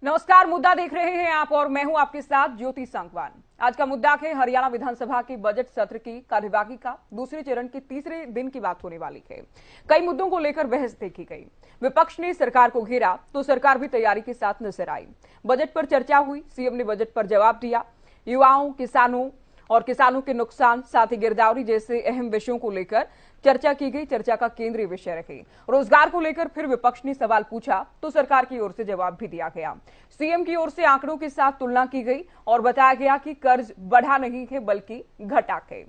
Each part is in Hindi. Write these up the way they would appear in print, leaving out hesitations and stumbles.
नमस्कार, मुद्दा देख रहे हैं आप और मैं हूं आपके साथ ज्योति सांगवान। आज का मुद्दा है हरियाणा विधानसभा के बजट सत्र की कार्यवाही का दूसरे चरण के तीसरे दिन की बात होने वाली है। कई मुद्दों को लेकर बहस देखी गई। विपक्ष ने सरकार को घेरा तो सरकार भी तैयारी के साथ नजर आई। बजट पर चर्चा हुई, सीएम ने बजट पर जवाब दिया। युवाओं, किसानों के नुकसान, साथ ही गिरदावरी जैसे अहम विषयों को लेकर चर्चा की गई। चर्चा का केंद्रीय विषय रहे रोजगार को लेकर फिर विपक्ष ने सवाल पूछा तो सरकार की ओर से जवाब भी दिया गया। सीएम की ओर से आंकड़ों के साथ तुलना की गई और बताया गया कि कर्ज बढ़ा नहीं है बल्कि घटा है।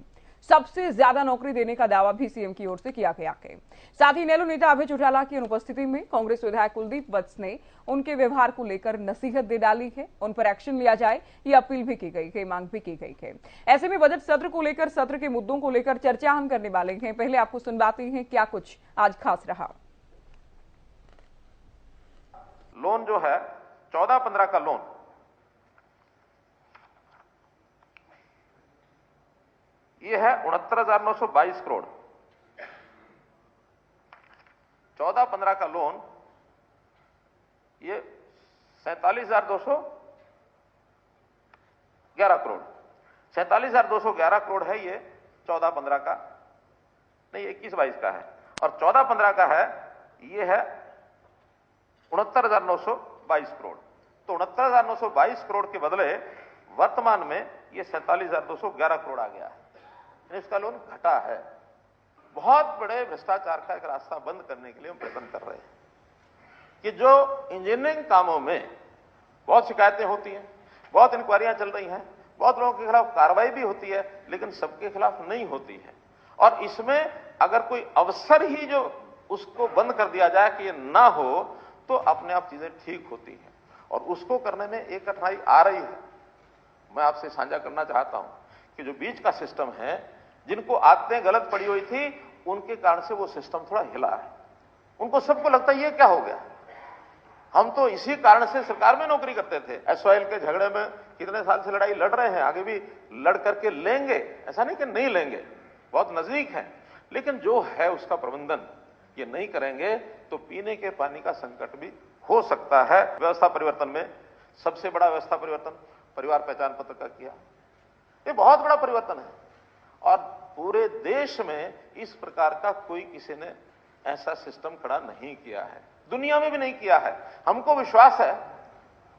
सबसे ज्यादा नौकरी देने का दावा भी सीएम की ओर से किया गया है। साथ ही नेहरू नेता अभय चौटाला की अनुपस्थिति में कांग्रेस विधायक कुलदीप वत्स ने उनके व्यवहार को लेकर नसीहत दे डाली है। उन पर एक्शन लिया जाए ये अपील भी की गई है, मांग भी की गई है। ऐसे में बजट सत्र को लेकर, सत्र के मुद्दों को लेकर चर्चा हम करने वाले हैं। पहले आपको सुनवाते हैं क्या कुछ आज खास रहा। लोन जो है 14-15 का लोन ये है 69,922 करोड़। 14-15 का लोन ये 47,211 करोड़। 47,211 करोड़ है ये 14-15 का, नहीं 21-22 का है। और 14-15 का है ये है 69,922 करोड़। तो 69,922 करोड़ के बदले वर्तमान में ये 47,211 करोड़ आ गया है। इसका लोन घटा है। बहुत बड़े भ्रष्टाचार का एक रास्ता बंद करने के लिए हम प्रयत्न कर रहे हैं कि जो इंजीनियरिंग कामों में बहुत शिकायतें होती हैं, बहुत इंक्वायरियां चल रही हैं, बहुत लोगों के खिलाफ कार्रवाई भी होती है, लेकिन सबके खिलाफ नहीं होती है। और इसमें अगर कोई अवसर ही जो उसको बंद कर दिया जाए कि ये ना हो तो अपने आप चीजें ठीक होती हैं। और उसको करने में एक कठिनाई आ रही है। मैं आपसे साझा करना चाहता हूं कि जो बीच का सिस्टम है, जिनको आदतें गलत पड़ी हुई थी, उनके कारण से वो सिस्टम थोड़ा हिला है। उनको सबको लगता है ये क्या हो गया, हम तो इसी कारण से सरकार में नौकरी करते थे। एसवाईएल के झगड़े में कितने साल से लड़ाई लड़ रहे हैं, आगे भी लड़ करके लेंगे, ऐसा नहीं कि नहीं लेंगे, बहुत नजदीक है। लेकिन जो है उसका प्रबंधन ये नहीं करेंगे तो पीने के पानी का संकट भी हो सकता है। व्यवस्था परिवर्तन में सबसे बड़ा व्यवस्था परिवर्तन परिवार पहचान पत्र का किया, ये बहुत बड़ा परिवर्तन है। और पूरे देश में इस प्रकार का कोई किसी ने ऐसा सिस्टम खड़ा नहीं किया है, दुनिया में भी नहीं किया है। हमको विश्वास है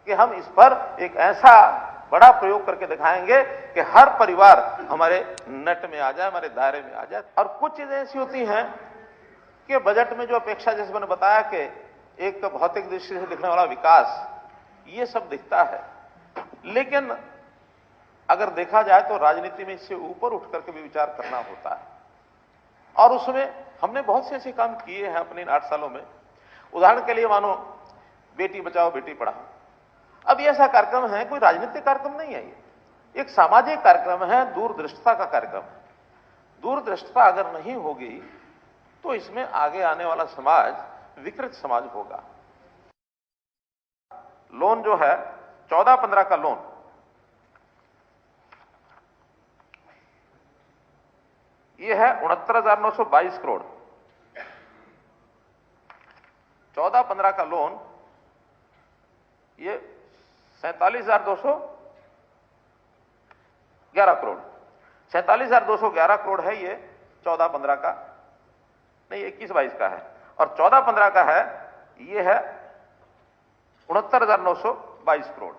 कि हम इस पर एक ऐसा बड़ा प्रयोग करके दिखाएंगे कि हर परिवार हमारे नेट में आ जाए, हमारे दायरे में आ जाए। और कुछ चीजें ऐसी होती हैं कि बजट में जो अपेक्षा, जैसे मैंने बताया कि एक भौतिक दृष्टि से दिखने वाला विकास, ये सब दिखता है, लेकिन अगर देखा जाए तो राजनीति में इससे ऊपर उठ करके भी विचार करना होता है। और उसमें हमने बहुत से ऐसे काम किए हैं अपने इन 8 सालों में। उदाहरण के लिए मानो बेटी बचाओ बेटी पढ़ाओ, अब ये ऐसा कार्यक्रम है, कोई राजनीतिक कार्यक्रम नहीं है, ये एक सामाजिक कार्यक्रम है, दूरदृष्टता का कार्यक्रम है। दूरदृष्टता अगर नहीं होगी तो इसमें आगे आने वाला समाज विकृत समाज होगा। लोन जो है 14-15 का लोन ये है 69,922 करोड़। 14-15 का लोन ये 47,211 करोड़। 47,211 करोड़ है ये 14-15 का, नहीं 21-22 का है। और 14-15 का है ये है 69,922 करोड़।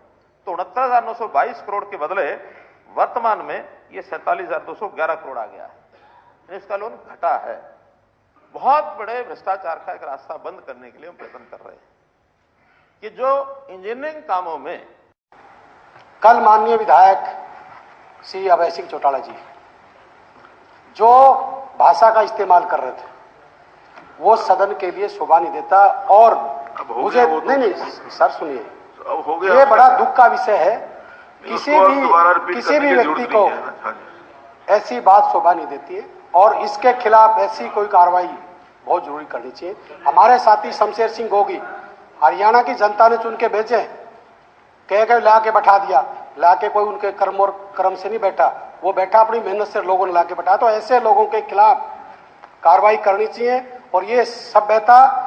तो 69,922 करोड़ के बदले वर्तमान में ये 47,211 करोड़ आ गया है। इसका लोन घटा है। बहुत बड़े भ्रष्टाचार का एक रास्ता बंद करने के लिए हम प्रयत्न कर रहे हैं कि जो इंजीनियरिंग कामों में कल माननीय विधायक श्री अभय सिंह चौटाला जी जो भाषा का इस्तेमाल कर रहे थे वो सदन के लिए शोभा नहीं देता। और मुझे नहीं सर सुनिए, ये बड़ा दुख का विषय है। किसी भी व्यक्ति को ऐसी बात शोभा नहीं देती है और इसके खिलाफ ऐसी कोई कार्रवाई बहुत जरूरी करनी चाहिए। हमारे साथी शमशेर सिंह गोगी हरियाणा की जनता ने चुन के भेजे, कह के ला के बैठा दिया, ला के कोई उनके कर्म और कर्म से नहीं बैठा, वो बैठा अपनी मेहनत से लोगों ने ला के बैठा। तो ऐसे लोगों के खिलाफ कार्रवाई करनी चाहिए। और ये सभ्यता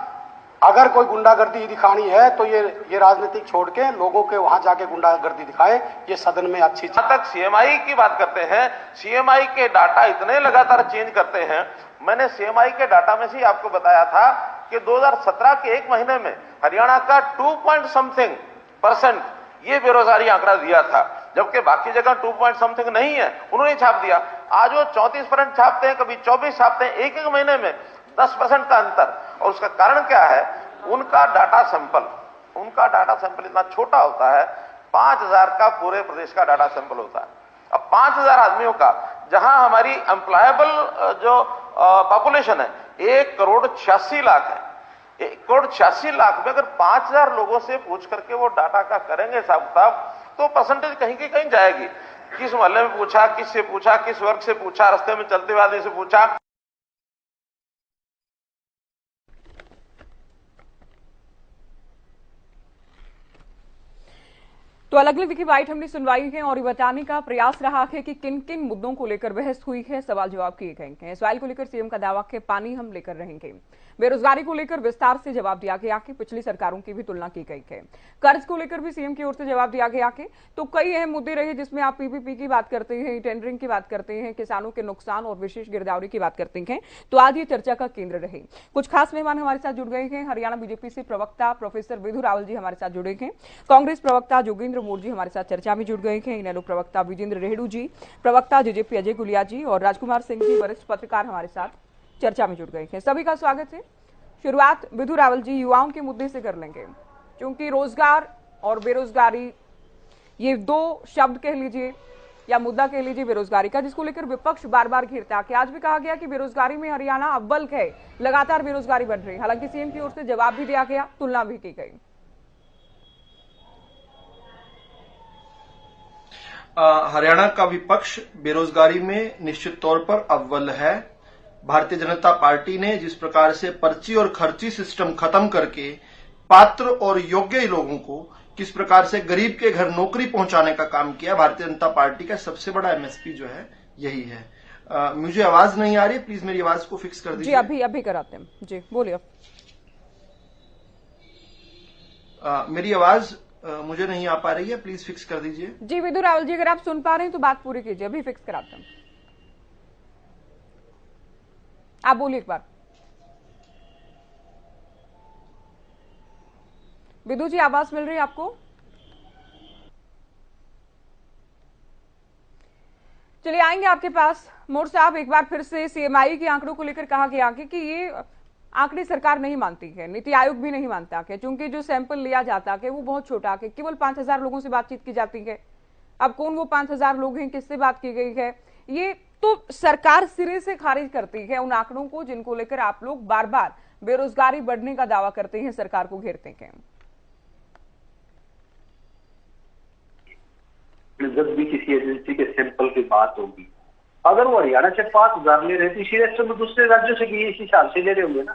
अगर कोई गुंडागर्दी दिखानी है तो ये राजनीतिक छोड़ के लोगों के वहां जाके गुंडागर्दी दिखाए, ये सदन में अच्छी जहां तक सीएमआई की बात करते हैं, सीएमआई के डाटा इतने लगातार चेंज करते हैं। मैंने सीएमआई के डाटा में से आपको बताया था कि 2017 के एक महीने में हरियाणा का 2% ये बेरोजगारी आंकड़ा दिया था, जबकि बाकी जगह 2 नहीं है, उन्होंने छाप दिया। आज वो 34% छापते हैं, कभी 24 छापते हैं, एक महीने में 10% का अंतर। और उसका कारण क्या है? उनका डाटा सैंपल इतना छोटा होता है, 5000 का पूरे प्रदेश का डाटा सैंपल होता है। अब 5000 आदमियों का, जहां हमारी एम्प्लॉयबल जो पॉपुलेशन है 1,86,00,000 है, 1,86,00,000 में अगर 5000 लोगों से पूछ करके वो डाटा का करेंगे हिसाब किताब, तो परसेंटेज कहीं की कहीं जाएगी। किस मोहल्ले में पूछा, किससे पूछा, किस वर्ग से पूछा, रास्ते में चलते हुए आदमी से पूछा। तो अलग अलग देखिए वाइट हमने सुनवाई है और ये बताने का प्रयास रहा है कि किन किन मुद्दों को लेकर बहस हुई है, सवाल जवाब किए गए हैं। सवाल को लेकर सीएम का दावा है पानी हम लेकर रहेंगे। बेरोजगारी को लेकर विस्तार से जवाब दिया गया कि पिछली सरकारों की भी तुलना की गई है। कर्ज को लेकर भी सीएम की ओर से जवाब दिया गया कि तो कई अहम मुद्दे रहे, जिसमें आप पीपीपी की बात करते हैं, टेंडरिंग की बात करते हैं, किसानों के नुकसान और विशेष गिरदावरी की बात करते हैं। तो आज ये चर्चा का केंद्र रहे। कुछ खास मेहमान हमारे साथ जुड़ गए हैं। हरियाणा बीजेपी से प्रवक्ता प्रोफेसर विधु रावल जी हमारे साथ जुड़े हैं। कांग्रेस प्रवक्ता जोगेंद्र मोर जी हमारे साथ चर्चा में जुड़ गए हैं। इनेलो प्रवक्ता विजेंद्र रेहडू जी, प्रवक्ता जेजेपी अजय गुलिया जी और राजकुमार सिंह जी वरिष्ठ पत्रकार हमारे साथ चर्चा में जुड़ गए हैं। सभी का स्वागत है। शुरुआत विधु रावल जी युवाओं के मुद्दे से कर लेंगे, क्योंकि रोजगार और बेरोजगारी ये दो शब्द कह लीजिए या मुद्दा कह लीजिए बेरोजगारी का, जिसको लेकर विपक्ष बार बार घेरता है कि आज भी कहा गया कि बेरोजगारी में हरियाणा अव्वल है, लगातार बेरोजगारी बढ़ रही है। हालांकि सीएम की ओर से जवाब भी दिया गया, तुलना भी की गई। हरियाणा का विपक्ष बेरोजगारी में निश्चित तौर पर अव्वल है। भारतीय जनता पार्टी ने जिस प्रकार से पर्ची और खर्ची सिस्टम खत्म करके पात्र और योग्य लोगों को किस प्रकार से गरीब के घर नौकरी पहुंचाने का काम किया, भारतीय जनता पार्टी का सबसे बड़ा एमएसपी जो है यही है। मुझे आवाज नहीं आ रही, प्लीज मेरी आवाज को फिक्स कर दीजिए। जी अभी कराते हैं जी, बोलिए। मेरी आवाज मुझे नहीं आ पा रही है, प्लीज फिक्स कर दीजिए। जी विधु रावल जी, अगर आप सुन पा रहे हैं तो बात पूरी कीजिए, अभी फिक्स कराते हैं। आप बोलिए एक बार। विधु जी आवाज मिल रही है आपको? चलिए आएंगे आपके पास। मोर साहब, एक बार फिर से सीएमआई के आंकड़ों को लेकर कहा गया कि ये आंकड़े सरकार नहीं मानती है, नीति आयोग भी नहीं मानता है, क्योंकि जो सैंपल लिया जाता है वो बहुत छोटा है, केवल 5000 लोगों से बातचीत की जाती है। अब कौन वो 5000 लोग हैं, किससे बात की गई है, ये तो सरकार सिरे से खारिज करती है उन आंकड़ों को, जिनको लेकर आप लोग बार बार बेरोजगारी बढ़ने का दावा करते हैं, सरकार को घेरते हैं। जब भी किसी एजेंसी के सैंपल की बात होगी, अगर वो हरियाणा से 5000 ले रहे थे, इसी रेस्ट में दूसरे राज्यों से भी इस हिसाब से ले रहे होंगे ना।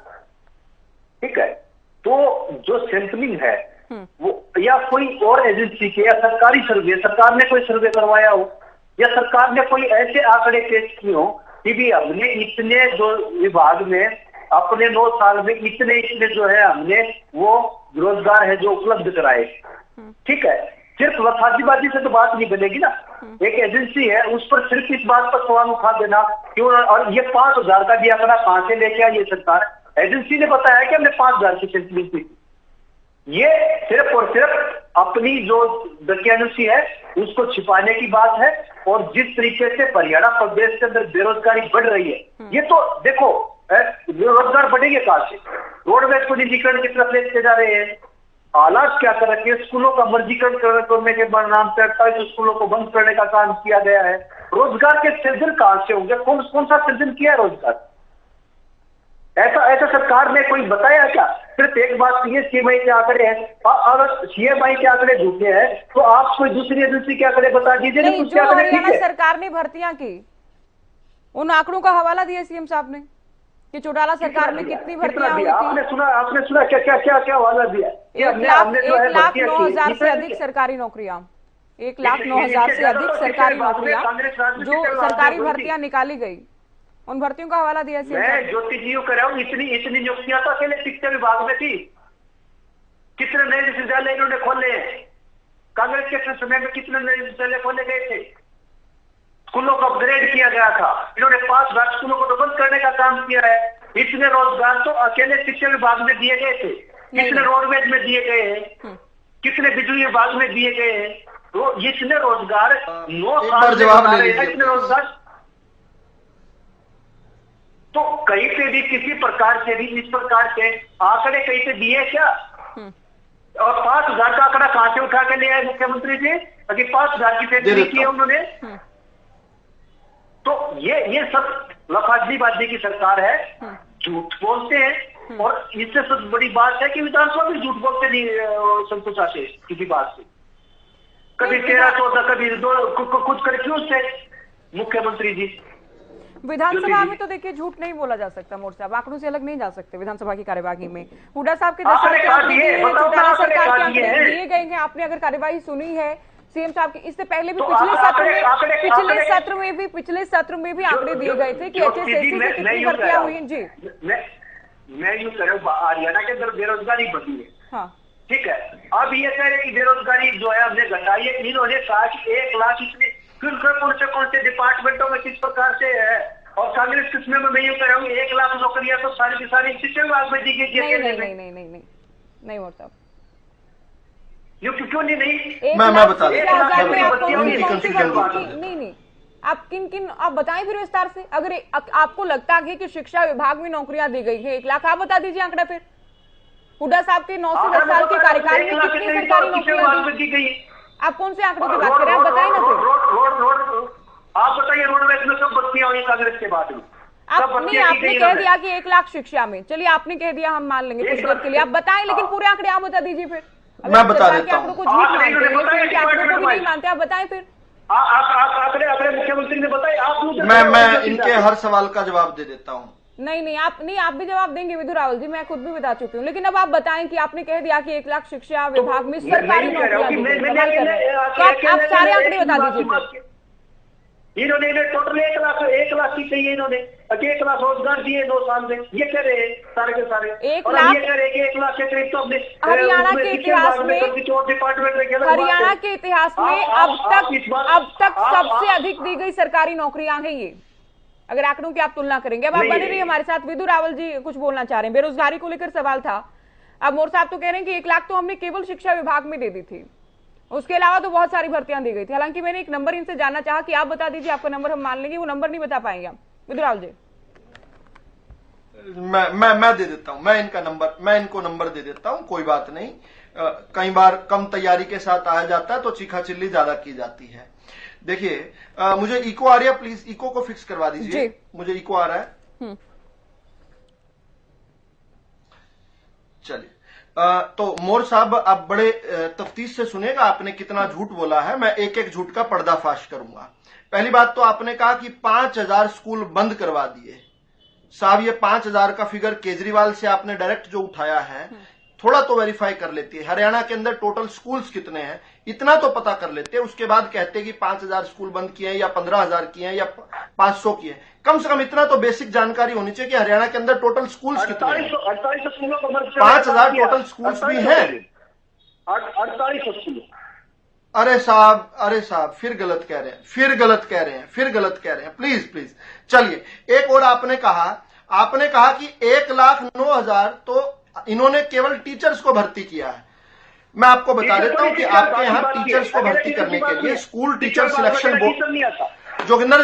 ठीक है, तो जो सैंपलिंग है वो या कोई और एजेंसी के या सरकारी सर्वे, सरकार ने कोई सर्वे करवाया हो या सरकार ने कोई ऐसे आंकड़े पेश किए हो कि भी हमने इतने जो विभाग में अपने 9 साल में इतने जो है हमने वो रोजगार है जो उपलब्ध कराए। ठीक है, सिर्फ वफाकीबाजी से तो बात नहीं बनेगी ना। एक एजेंसी है, उस पर सिर्फ इस बात पर सवाल उठा देना क्यों, और ये 5000 का भी आंकड़ा कहां से लेके आई ये सरकार? एजेंसी ने बताया कि हमने 5000 की सैंपलिंग की। ये सिर्फ और सिर्फ अपनी जो दकियानुसी है उसको छिपाने की बात है। और जिस तरीके से हरियाणा प्रदेश के अंदर बेरोजगारी बढ़ रही है, ये तो देखो बेरोजगार बढ़ेंगे कहां से? रोडवेज को निजीकरण की तरफ लेते जा रहे हैं, हालात क्या कर रखे हैं, स्कूलों का वर्गीकरण करने के नाम पे 28 स्कूलों को बंद करने का काम किया गया है। रोजगार के सृजन कहां से होंगे? कौन सा सृजन किया है रोजगार? ऐसा सरकार ने कोई बताया क्या? सिर्फ एक बात ये सीएमआई के आंकड़े हैं, अगर सीएमआई के आंकड़े झूठे हैं तो आप कोई दूसरी एजेंसी के आंकड़े बता दीजिए। नहीं, जो हरियाणा सरकार ने भर्तियां की उन आंकड़ों का हवाला दिया सीएम साहब ने कि चौटाला सरकार में कितनी भर्तियां हुई थी। आपने सुना क्या हवाला दिया? 1,09,000 से अधिक सरकारी नौकरियां, 1,09,000 से अधिक सरकारी नौकरियां जो सरकारी भर्तियां निकाली गई, उन भर्तियों का हवाला दिया। मैं ज्योति जी कह रहा हूँ, इतनी नियुक्तियां तो अकेले शिक्षा विभाग में थी। कितने नए विश्वविद्यालय इन्होंने खोले हैं? कांग्रेस के समय में कितने नए विश्वविद्यालय खोले गए थे? स्कूलों को अपग्रेड किया गया था। इन्होंने 5,00,000 स्कूलों को तो बंद करने का काम किया है। इतने रोजगार तो अकेले शिक्षा विभाग में दिए गए थे, कितने रोडवेज में दिए गए हैं, कितने बिजली विभाग में दिए गए हैं। तो इतने रोजगार 9 साल जवाब ले लीजिए। इतने रोजगार तो कहीं पे भी किसी प्रकार से भी इस प्रकार के आंकड़े कहीं पे दिए क्या? और 5,000 का आंकड़ा कहां से उठा के ले आए मुख्यमंत्री जी? अभी 5,000 की फैक्ट्री की है उन्होंने। तो ये सब लफाजलीबाजी की सरकार है। झूठ बोलते हैं और इससे सबसे बड़ी बात है कि विधानसभा भी झूठ बोलते नहीं संतोष आते किसी बात से। कभी 13-14, कभी 2 कुछ कंफ्यूज थे मुख्यमंत्री जी। विधानसभा में तो देखिए झूठ नहीं बोला जा सकता मोर्चा साहब, आंकड़ों से अलग नहीं जा सकते। विधानसभा की कार्यवाही में हुड्डा साहब के 10 साल के आंकड़े चौटाला सरकार के आंकड़े दिए गए हैं। आपने अगर कार्यवाही सुनी है सीएम साहब की, इससे पहले भी पिछले सत्र में भी आंकड़े दिए गए थे कि एचएसएससी से कितनी भर्तियां हुई हैं। जी मैं यूं कह रहा हूं, हरियाणा के अंदर बेरोजगारी बढ़ी है। हाँ ठीक है, अब ये कह रहे कि बेरोजगारी जो है हमने घटाई है। इन्होंने कहा कि 1 लाख इतने कौन से डिपार्टमेंटों में किस प्रकार से है। और कांग्रेस किस्में में मैं यूं कह रहा हूँ 1 लाख नौकरियां तो सारी की सारी शिक्षा विभाग में दी गई। नहीं मोर्चा साहब क्यों नहीं? मैं बता नहीं, आप किन आप बताएं फिर विस्तार से। अगर आपको लगता है कि शिक्षा विभाग में नौकरियां दी गई है 1 लाख, आप बता दीजिए आंकड़ा फिर। हुड्डा साहब के 9 से 10 साल के कार्यकाल में कितनी सरकारी नौकरियां दी गई? आप कौन से आंकड़ों की बात करें, आप बताएं ना फिर। आप बताइए, रोडवेज में सब बस्तियां हुई कांग्रेस के बाद में। आपने कह दिया कि 1 लाख शिक्षा में, चलिए आपने कह दिया, हम मान लेंगे कुछ देर के लिए। आप बताएं, लेकिन पूरे आंकड़े आप बता दीजिए फिर। मैं बता देता हूँ। आंकड़ों को झूठ मानते हैं, आंकड़ों को भी नहीं मानते, आप बताएं फिर। आंकड़े मुख्यमंत्री ने बताए, आप मैं इनके हर सवाल का जवाब दे देता हूँ। नहीं आप भी जवाब देंगे विधु रावल जी, मैं खुद भी बता चुकी हूँ। लेकिन अब आप बताएं कि आपने कह दिया कि 1 लाख शिक्षा विभाग में सरकारी नौकरियां, तो आप सारे आंकड़े बता दीजिए। इन्होंने टोटल 1 लाख की चाहिए, इन्होंने 1 लाख रोजगार दिए 2 साल में। ये कह रहे हैं सारे के सारे। 1 लाख, ये कह रहे हैं कि 1 लाख के करीब तो हमने हरियाणा के इतिहास में, हरियाणा के इतिहास में अब तक सबसे अधिक दी गई सरकारी नौकरियां हैं ये, अगर आंकड़ों की आप तुलना करेंगे। अब आप बने रहिए हमारे साथ। विधु रावल जी कुछ बोलना चाह रहे हैं, बेरोजगारी को लेकर सवाल था। अब मोर साहब तो कह रहे हैं कि 1 लाख तो हमने केवल शिक्षा विभाग में दे दी थी, उसके अलावा तो बहुत सारी भर्तियां दी गई थी। हालांकि मैंने एक नंबर इनसे जानना चाहा कि आप बता दीजिए, आपका नंबर हम मान लेंगे, वो नंबर नहीं बता पाएंगे आप। विधु रावल जी मैं दे देता हूं, मैं इनको नंबर दे देता हूं, कोई बात नहीं। कई बार कम तैयारी के साथ आया जाता है तो चीखा चिल्ली ज्यादा की जाती है। देखिए, मुझे इको आ रही है, प्लीज इको को फिक्स करवा दीजिए। मुझे इको आ रहा है। चलिए, तो मोर साहब आप बड़े तफ्तीश से सुनेगा, आपने कितना झूठ बोला है। मैं एक एक झूठ का पर्दाफाश करूंगा। पहली बात तो आपने कहा कि 5,000 स्कूल बंद करवा दिए। साहब, ये 5,000 का फिगर केजरीवाल से आपने डायरेक्ट जो उठाया है, थोड़ा तो वेरीफाई कर लेते हैं। हरियाणा के अंदर टोटल स्कूल्स कितने हैं इतना तो पता कर लेते हैं, उसके बाद कहते हैं कि 5,000 स्कूल बंद किए हैं या 15,000 किए हैं या 500 किए हैं। कम से कम इतना तो बेसिक जानकारी होनी चाहिए कि हरियाणा के अंदर टोटल स्कूल्स कितने हैं। 5,000 टोटल स्कूल्स भी हैं। 48 स्कूल। अरे साहब फिर गलत कह रहे हैं, प्लीज। चलिए, एक और आपने कहा कि 1,09,000 तो इन्होंने केवल टीचर्स को भर्ती किया है। मैं आपको बता देता हूं कि आपके यहाँ टीचर्स को भर्ती करने के लिए school teacher selection board. Joginder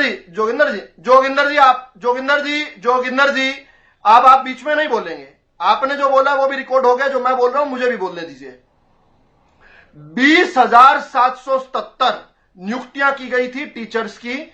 ji, आप बीच में नहीं बोलेंगे। आपने जो बोला वो भी रिकॉर्ड हो गया, जो मैं बोल रहा हूं मुझे भी बोलने दीजिए। 20,777 नियुक्तियां की गई थी टीचर्स की,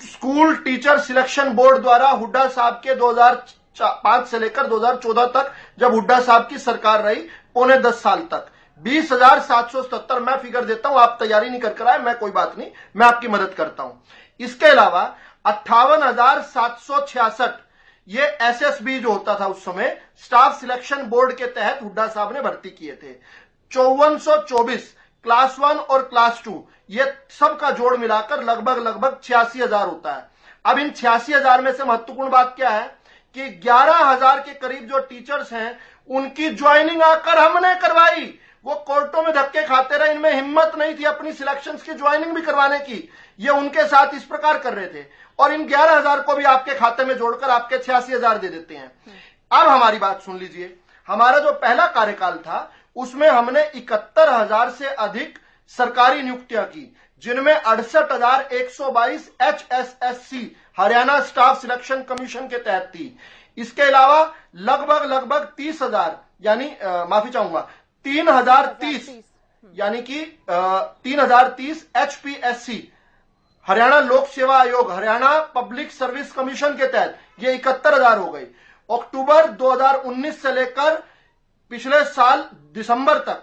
स्कूल टीचर सिलेक्शन बोर्ड द्वारा हुड्डा साहब के 2005 से लेकर 2014 तक, जब हुड्डा साहब की सरकार रही, पौने 10 साल तक 20,777 मैं फिगर देता हूं। आप तैयारी नहीं कर आए, मैं कोई बात नहीं, मैं आपकी मदद करता हूं। इसके अलावा 58,766 ये एसएसबी जो होता था उस समय, स्टाफ सिलेक्शन बोर्ड के तहत हुड्डा साहब ने भर्ती किए थे। 5424 क्लास 1 और क्लास 2, ये सब का जोड़ मिलाकर लगभग 86,000 होता है। अब इन 86,000 में से महत्वपूर्ण बात क्या है कि 11,000 के करीब जो टीचर्स हैं उनकी ज्वाइनिंग आकर हमने करवाई। वो कोर्टों में धक्के खाते रहे, इनमें हिम्मत नहीं थी अपनी सिलेक्शंस की ज्वाइनिंग भी करवाने की। ये उनके साथ इस प्रकार कर रहे थे और इन 11,000 को भी आपके खाते में जोड़कर आपके 86,000 दे देते हैं। अब हमारी बात सुन लीजिए। हमारा जो पहला कार्यकाल था उसमें हमने 71,000 से अधिक सरकारी नियुक्तियां की, जिनमें 68,122 HSSC Haryana staff selection commission के तहत थी। इसके अलावा लगभग 30,000 यानी माफी चाहूंगा 3,030 यानी कि 3,030 HPSC हरियाणा लोक सेवा आयोग हरियाणा पब्लिक सर्विस कमीशन के तहत ये 71,000 हो गई। अक्टूबर 2019 से लेकर पिछले साल दिसंबर तक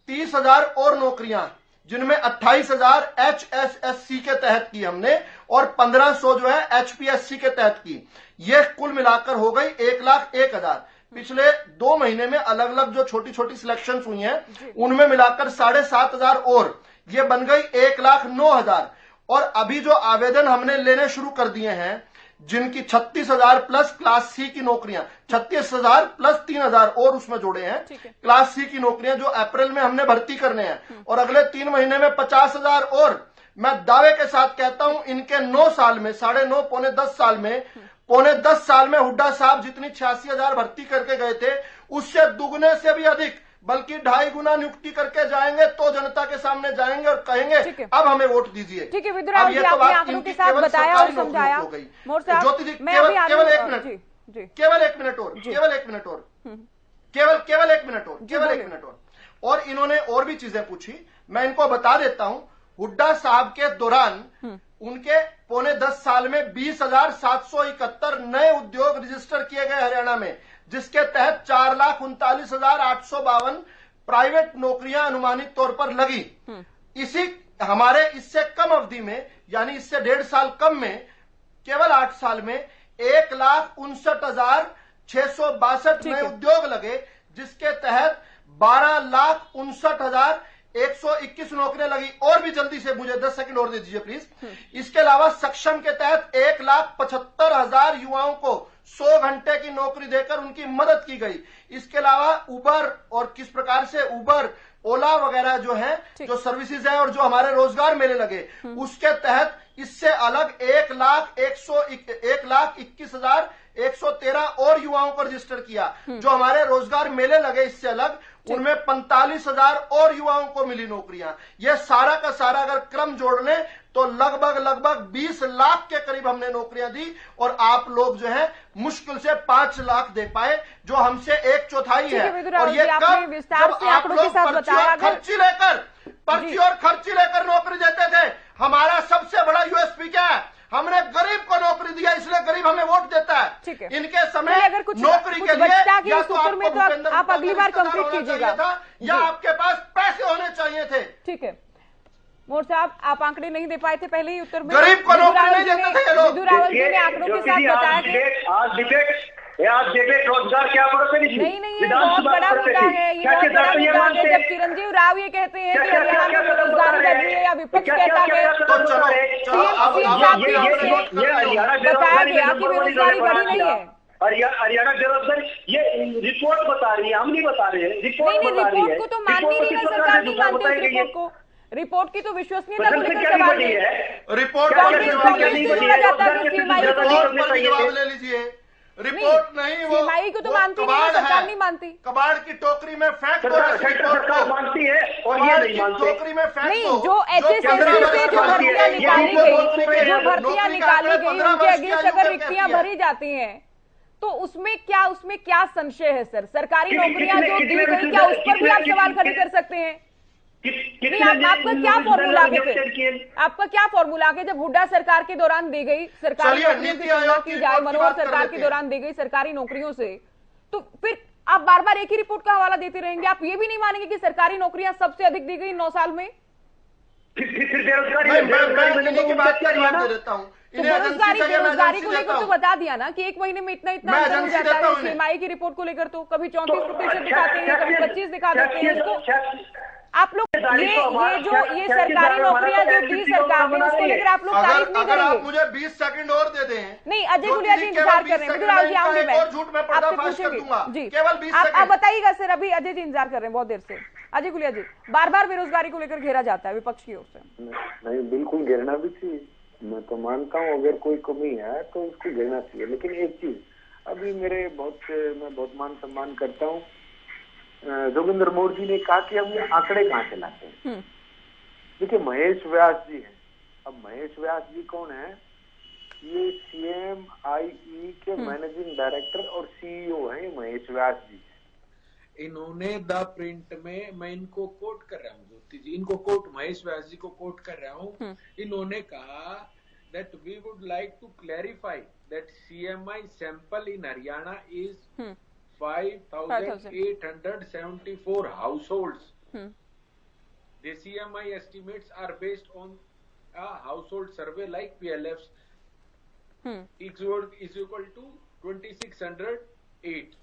30,000 और नौकरियां, जिनमें 28,000 HSSC के तहत की हमने और 1,500 जो है HPSC के तहत की। ये कुल मिलाकर हो गई 1,01,000। पिछले 2 महीने में अलग अलग जो छोटी छोटी सिलेक्शन हुई हैं उनमें मिलाकर 7,500 और ये बन गई 1,09,000। और अभी जो आवेदन हमने लेने शुरू कर दिए हैं, जिनकी 36,000 प्लस क्लास सी की नौकरियां, 36,000 प्लस 3,000 और उसमें जोड़े हैं क्लास सी की नौकरियां जो अप्रैल में हमने भर्ती करने हैं और अगले 3 महीने में 50,000 और। मैं दावे के साथ कहता हूं इनके 9 साल में 9.5 पौने 10 साल में हुड्डा साहब जितनी 86,000 भर्ती करके गए थे उससे दुगने से भी अधिक, बल्कि 2.5 गुना नियुक्ति करके जाएंगे तो जनता के सामने जाएंगे और कहेंगे अब हमें वोट दीजिए। ठीक है विद्युराव जी, आपने आंकड़ों के साथ बताया और समझाया। ज्योति जी केवल 1 मिनट, केवल 1 मिनट और इन्होंने और भी चीजें पूछी, मैं इनको बता देता हूं। हुड्डा साहब के दौरान उनके पौने 10 साल में 20,771 नए उद्योग रजिस्टर किए गए हरियाणा में, जिसके तहत 4,39,852 प्राइवेट नौकरियां अनुमानित तौर पर लगी। इसी हमारे इससे कम अवधि में यानी इससे 1.5 साल कम में केवल 8 साल में 1,59,662 नए उद्योग लगे, जिसके तहत 12,59,121 नौकरियां लगी। और भी जल्दी से मुझे 10 सेकंड और दे दीजिए प्लीज। इसके अलावा सक्षम के तहत 1,75,000 युवाओं को 100 घंटे की नौकरी देकर उनकी मदद की गई। इसके अलावा उबर और किस प्रकार से उबर ओला वगैरह जो है जो सर्विसेज है और जो हमारे रोजगार मेले लगे उसके तहत इससे अलग 1,21,113 और युवाओं को रजिस्टर किया। जो हमारे रोजगार मेले लगे इससे अलग उनमें 45,000 और युवाओं को मिली नौकरियां। यह सारा का सारा अगर क्रम जोड़ लें तो लगभग 20 लाख के करीब हमने नौकरियां दी और आप लोग जो है मुश्किल से 5 लाख दे पाए, जो हमसे 1/4 है। और ये कब जब आप लोग पर्ची और खर्ची लेकर नौकरी देते थे। हमारा सबसे बड़ा यूएसपी क्या है? हमने गरीब को नौकरी दिया, इसलिए गरीब हमें वोट देता है। इनके समय अगर कुछ नौकरी के लिए या तो आपको आप अगली बार कंप्लीट कीजिएगा या आपके पास पैसे होने चाहिए थे। ठीक है मोर साहब, आप आंकड़े नहीं दे पाए थे पहले ही उत्तर में। गरीब को नौकरी नहीं देते थे लोग। विद्युरावल जी ने आंकड़ों के साथ बताया कि आज डिबेट रोजगार के आंकड़ों पे नहीं, ये बहुत बड़ा मुद्दा है। ये बहुत बड़ा मुद्दा है। जब चिरंजीव राव ये कहते हैं कि हरियाणा में बेरोजगारी बढ़ रही है या विपक्ष कहता है बताया गया कि बेरोजगारी बढ़ी नहीं है। हरियाणा बेरोजगारी ये रिपोर्ट बता रही है, हम नहीं बता रहे हैं। रिपोर्ट को तो मान नहीं रही ना सरकार, नहीं मानती उस रिपोर्ट को। रिपोर्ट की तो विश्वसनीयता को लेकर सवाल है। रिपोर्ट ले लीजिए। रिपोर्ट नहीं वो सीमाई को तो मानती नहीं, सरकार नहीं मानती। कबाड़ की टोकरी में फेंक दो, सरकार मानती है और ये नहीं मानती। टोकरी में फेंक नहीं, दो। जो HSSC से जो भर्तियां निकाली गई उनके अगेंस्ट अगर रिक्तियां भरी जाती हैं तो उसमें क्या संशय है सर? सरकारी नौकरियां जो दी गई, क्या उस पर भी आप सवाल खड़े कर सकते हैं? आपका क्या फॉर्मूला है फिर? आपका क्या फॉर्मूला है जब हुड्डा सरकार के दौरान दी गई सरकारी नौकरियों की तुलना की जाए मनोहर सरकार के दौरान दी गई सरकारी नौकरियों से, तो फिर आप बार बार एक ही रिपोर्ट का हवाला देते रहेंगे? आप ये भी नहीं मानेंगे कि सरकारी नौकरियां सबसे अधिक दी गई 9 साल में? बेरोजगारी को लेकर तो बता दिया ना कि 1 महीने में इतना हो जाता है। सीमाई की रिपोर्ट को लेकर तो कभी 34% दिखाते हैं, कभी 25 दिखा देते हैं। इसको आप लोग ये सरकारी नौकरियां जो दी सरकार ने उसको लेकर आप लोग तारीफ नहीं अगर आप करेंगे? मुझे 20 सेकंड और दे दें। नहीं, अजय गुलिया जी इंतजार कर रहे हैं। विदुराव जी आऊंगी मैं, झूठ में आपसे पर्दाफाश कर दूंगा। पूछेंगे जी। केवल 20 आप सेकंड बताइएगा सर, अभी अजय जी इंतजार कर रहे हैं बहुत देर से। अजय गुलिया जी, बार बार बेरोजगारी को लेकर घेरा जाता है विपक्ष की ओर से। नहीं, बिल्कुल घेरना भी चाहिए। मैं तो मानता हूँ अगर कोई कमी है तो उसको घेरना चाहिए, लेकिन एक चीज अभी मैं बहुत मान सम्मान करता हूँ, जोगिंदर मोर जी ने कहा कि हम ये आंकड़े कहाँ से लाते हैं। देखिए, महेश व्यास जी हैं। अब महेश व्यास जी कौन है? ये CMIE के मैनेजिंग डायरेक्टर और CEO हैं महेश व्यास जी। इन्होंने द प्रिंट में, मैं इनको कोट कर रहा हूँ ज्योति जी, इनको कोट, महेश व्यास जी को कोट कर रहा हूँ। इन्होंने कहा that we would like to clarify that CMI sample in Haryana is 5,874 households. The CMI estimates are based on a household survey like PLF's is equal to 2608.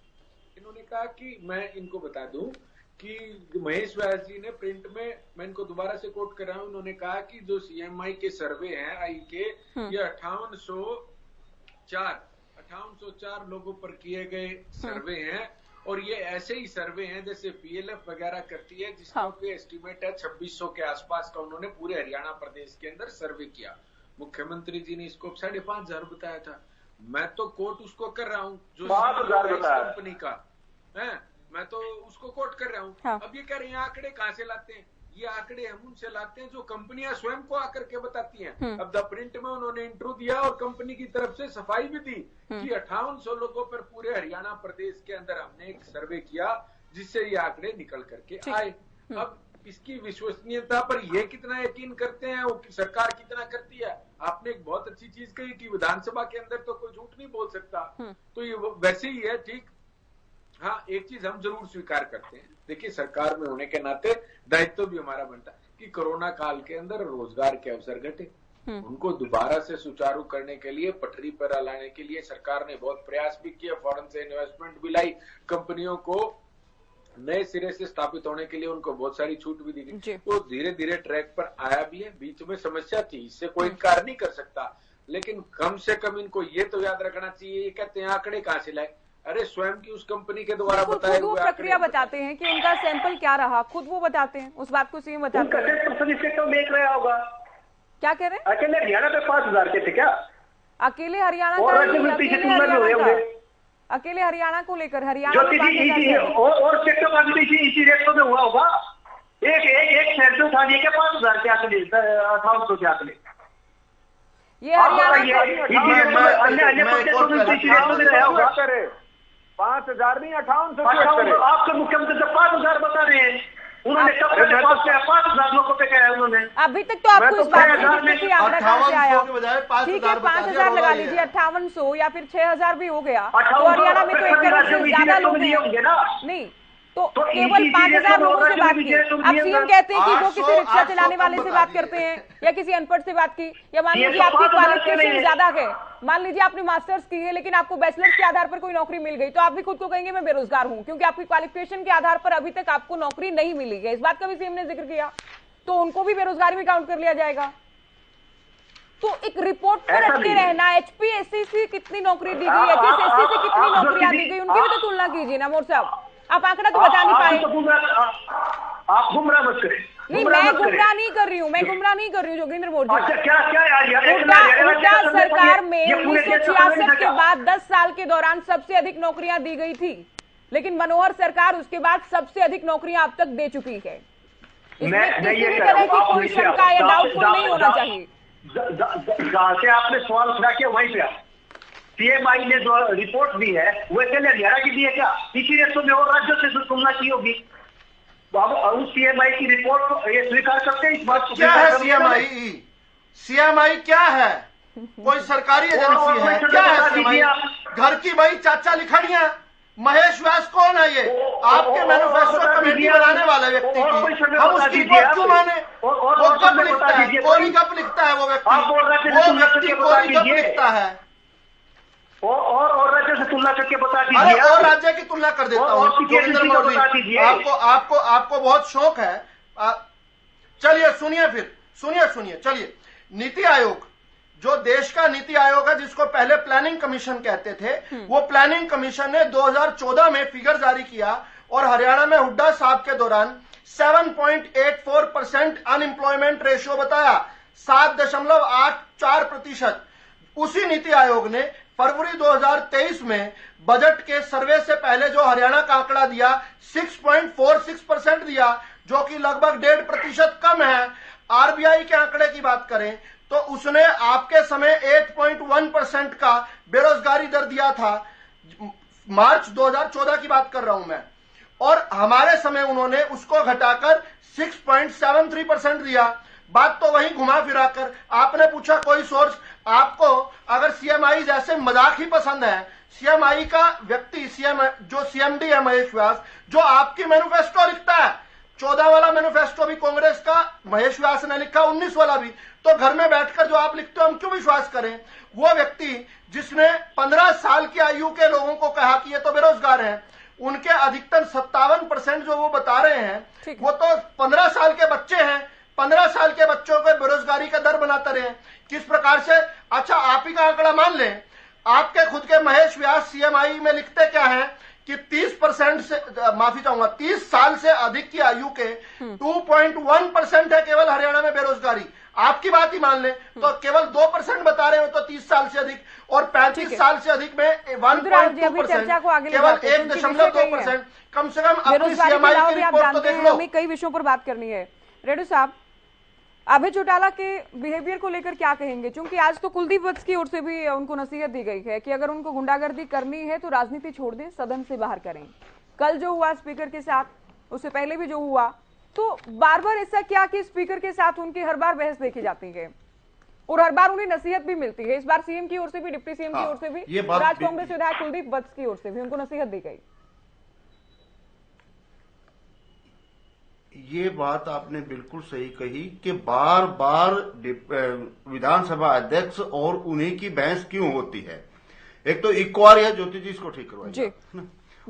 इन्होंने कहा कि मैं इनको बता दूं कि महेश व्यास जी ने प्रिंट में, मैं इनको दोबारा से कोट कर रहा हूं, उन्होंने कहा कि जो CMI के सर्वे हैं आई के, ये 5804 लोगों पर किए गए सर्वे हैं, और ये ऐसे ही सर्वे हैं जैसे PLF वगैरह करती है, जिसका कोई एस्टिमेट है 2600 के आसपास का। उन्होंने पूरे हरियाणा प्रदेश के अंदर सर्वे किया। मुख्यमंत्री जी ने इसको 5,500 बताया था। मैं तो कोट उसको कर रहा हूँ जो कंपनी का है, मैं तो उसको कोट कर रहा हूँ। अब ये कह रहे हैं आंकड़े कहाँ से लाते हैं? ये आंकड़े हम उनसे लाते हैं जो कंपनियां स्वयं को आकर के बताती हैं। अब द प्रिंट में उन्होंने इंट्रो दिया और कंपनी की तरफ से सफाई भी दी कि 5800 लोगों पर पूरे हरियाणा प्रदेश के अंदर हमने एक सर्वे किया जिससे ये आंकड़े निकल करके आए। अब इसकी विश्वसनीयता पर ये कितना यकीन करते हैं, वो सरकार कितना करती है? आपने एक बहुत अच्छी चीज कही कि विधानसभा के अंदर तो कोई झूठ नहीं बोल सकता, तो ये वैसे ही है। ठीक, हाँ, एक चीज हम जरूर स्वीकार करते हैं, देखिए सरकार में होने के नाते दायित्व भी हमारा बनता है कि कोरोना काल के अंदर रोजगार के अवसर घटे, उनको दोबारा से सुचारू करने के लिए, पटरी पर लाने के लिए सरकार ने बहुत प्रयास भी किया, फॉरेन से इन्वेस्टमेंट भी लाई, कंपनियों को नए सिरे से स्थापित होने के लिए उनको बहुत सारी छूट भी दी गई। वो धीरे धीरे ट्रैक पर आया भी है। बीच में समस्या थी, इससे कोई इनकार नहीं कर सकता, लेकिन कम से कम इनको ये तो याद रखना चाहिए। ये कहते हैं आंकड़े कहाँ से लाए? अरे स्वयं की उस कंपनी के द्वारा बताए हुए प्रक्रिया बताते हैं कि उनका सैंपल क्या रहा, खुद वो बताते हैं, उस बात को सीएम बताते हैं। देख रहा होगा, क्या कह रहे हैं? अकेले हरियाणा पे 5,000 के थे क्या? अकेले हरियाणा अकेले हरियाणा को लेकर हरियाणा और इसी रेटों में हुआ होगा। एक शहर से उठा लिया क्या 5,000 के आंकड़े, 800 के आंकड़े? ये हरियाणा 5,000 नहीं, 5800। आपके मुख्यमंत्री तो 5,000 बता रहे हैं, उन्होंने कब से 5,000 लोगों पे कहा है उन्होंने। अभी तक तो आपको इस बात की आंकड़ा कहाँ से आया? ठीक है, 5,000 लगा लीजिए, 5800 या फिर 6,000 भी हो गया, तो हरियाणा में तो एक करोड़ से ज्यादा लोग होंगे ना। नहीं तो केवल 5,000 लोगों से बात की। अब सीएम कहते हैं कि वो किसी रिक्शा चलाने वाले से बात करते हैं या किसी अनपढ़ से बात की, या मान लीजिए आपकी क्वालिफिकेशन ज्यादा है, मान लीजिए आपने मास्टर्स की है लेकिन आपको बैचलर्स के आधार पर कोई नौकरी मिल गई, तो आप भी खुद को कहेंगे मैं बेरोजगार हूं, क्योंकि आपकी क्वालिफिकेशन के आधार पर अभी तक आपको नौकरी नहीं मिली है। इस बात का भी सीएम ने जिक्र किया, तो उनको भी बेरोजगार में काउंट कर लिया जाएगा। तो एक रिपोर्ट पर अटके रहना, HPSC से कितनी नौकरी दी गई, HSSC से कितनी नौकरियां दी गई, उनकी भी तो तुलना कीजिए ना मोर साहब। आप आंकड़ा तो बता नहीं पाए। आप गुमराह मत करें। नहीं, मैं गुमराह नहीं कर रही हूँ, मैं गुमराह नहीं कर रही हूँ जोगिंदर मोर जी। अच्छा, क्या हुड्डा सरकार में 1966 के बाद 10 साल के दौरान सबसे अधिक नौकरियां दी गई थी, लेकिन मनोहर सरकार उसके बाद सबसे अधिक नौकरियां अब तक दे चुकी है। इसमें किसी भी तरह की कोई शंका या डाउटफुल नहीं होना चाहिए। जहाँ से आपने सवाल उठा के वहीं पे CMI ने जो रिपोर्ट दी है वो अकेले हरियाणा की दी है क्या? इसी रेटों में और राज्यों से तुलना की होगी। उस CMI की रिपोर्ट को ये स्वीकार करते हैं, इस बात को क्या है CMI क्या है? कोई सरकारी एजेंसी है क्या है CMI? घर की भाई चाचा लिखड़ियां, महेश व्यास कौन है ये? आपके मैनिफेस्टो कमेटी बनाने वाले व्यक्ति की हम उसकी रिपोर्ट क्यों माने? वो कब लिखता है? कोरी कब लिखता है वो व्यक्ति कोरी कब लिखता है? और राज्य से तुलना करके बता दीजिए। और राज्य की तुलना कर देता हूँ जोगिंदर मोर जी। आपको बहुत शौक है, चलिए सुनिए चलिए। नीति आयोग, जो देश का नीति आयोग है, जिसको पहले प्लानिंग कमीशन कहते थे, वो प्लानिंग कमीशन ने 2014 में फिगर जारी किया और हरियाणा में हुड्डा साहब के दौरान 7.84% अनएम्प्लॉयमेंट रेशियो बताया, 7.84%। उसी नीति आयोग ने फरवरी 2023 में बजट के सर्वे से पहले जो हरियाणा का आंकड़ा दिया 6.46% दिया, जो कि लगभग 1.5% कम है। आरबीआई के आंकड़े की बात करें तो उसने आपके समय 8.1% का बेरोजगारी दर दिया था, मार्च 2014 की बात कर रहा हूं मैं, और हमारे समय उन्होंने उसको घटाकर 6.73% दिया। बात तो वही घुमा फिरा कर, आपने पूछा कोई सोर्स, आपको अगर सीएमआई जैसे मजाक ही पसंद है, सीएमआई का व्यक्ति जो सीएमडी है महेश व्यास, जो आपकी मैनिफेस्टो लिखता है, 14 वाला मैनिफेस्टो भी कांग्रेस का महेश व्यास ने लिखा, 19 वाला भी, तो घर में बैठकर जो आप लिखते हो हम क्यों विश्वास करें? वो व्यक्ति जिसने 15 साल की आयु के लोगों को कहा कि ये तो बेरोजगार हैं, उनके अधिकतर 57% जो वो बता रहे हैं वो तो 15 साल के बच्चे हैं। 15 साल के बच्चों को बेरोजगारी का दर बनाते रहे किस प्रकार से? अच्छा, आप ही का आंकड़ा मान लें, आपके खुद के महेश व्यास सीएमआई में लिखते क्या है कि 30% से, माफी चाहूंगा, 30 साल से अधिक की आयु के 2.1% है केवल हरियाणा में बेरोजगारी। आपकी बात ही मान लें तो केवल 2% बता रहे हो तो 30 साल से अधिक, और 35 साल से अधिक में 1.2%, केवल 1.2%। कम से कम अपनी सीएमआई की रिपोर्ट तो देख लो। हमें कई विषयों पर बात करनी है। रेड्डी साहब, अभय चौटाला के बिहेवियर को लेकर क्या कहेंगे? क्योंकि आज तो कुलदीप वत्स की ओर से भी उनको नसीहत दी गई है कि अगर उनको गुंडागर्दी करनी है तो राजनीति छोड़ दें, सदन से बाहर करें। कल जो हुआ स्पीकर के साथ, उससे पहले भी जो हुआ, तो बार बार ऐसा क्या कि स्पीकर के साथ उनकी हर बार बहस देखी जाती है और हर बार उन्हें नसीहत भी मिलती है। इस बार सीएम की ओर से भी, डिप्टी सीएम की ओर से भी, आज कांग्रेस विधायक कुलदीप वत्स की ओर से भी उनको नसीहत दी गई। ये बात आपने बिल्कुल सही कही कि बार बार विधानसभा अध्यक्ष और उन्हीं की बहस क्यों होती है। एक तो एक बार या ज्योति जी इसको ठीक करवाइए,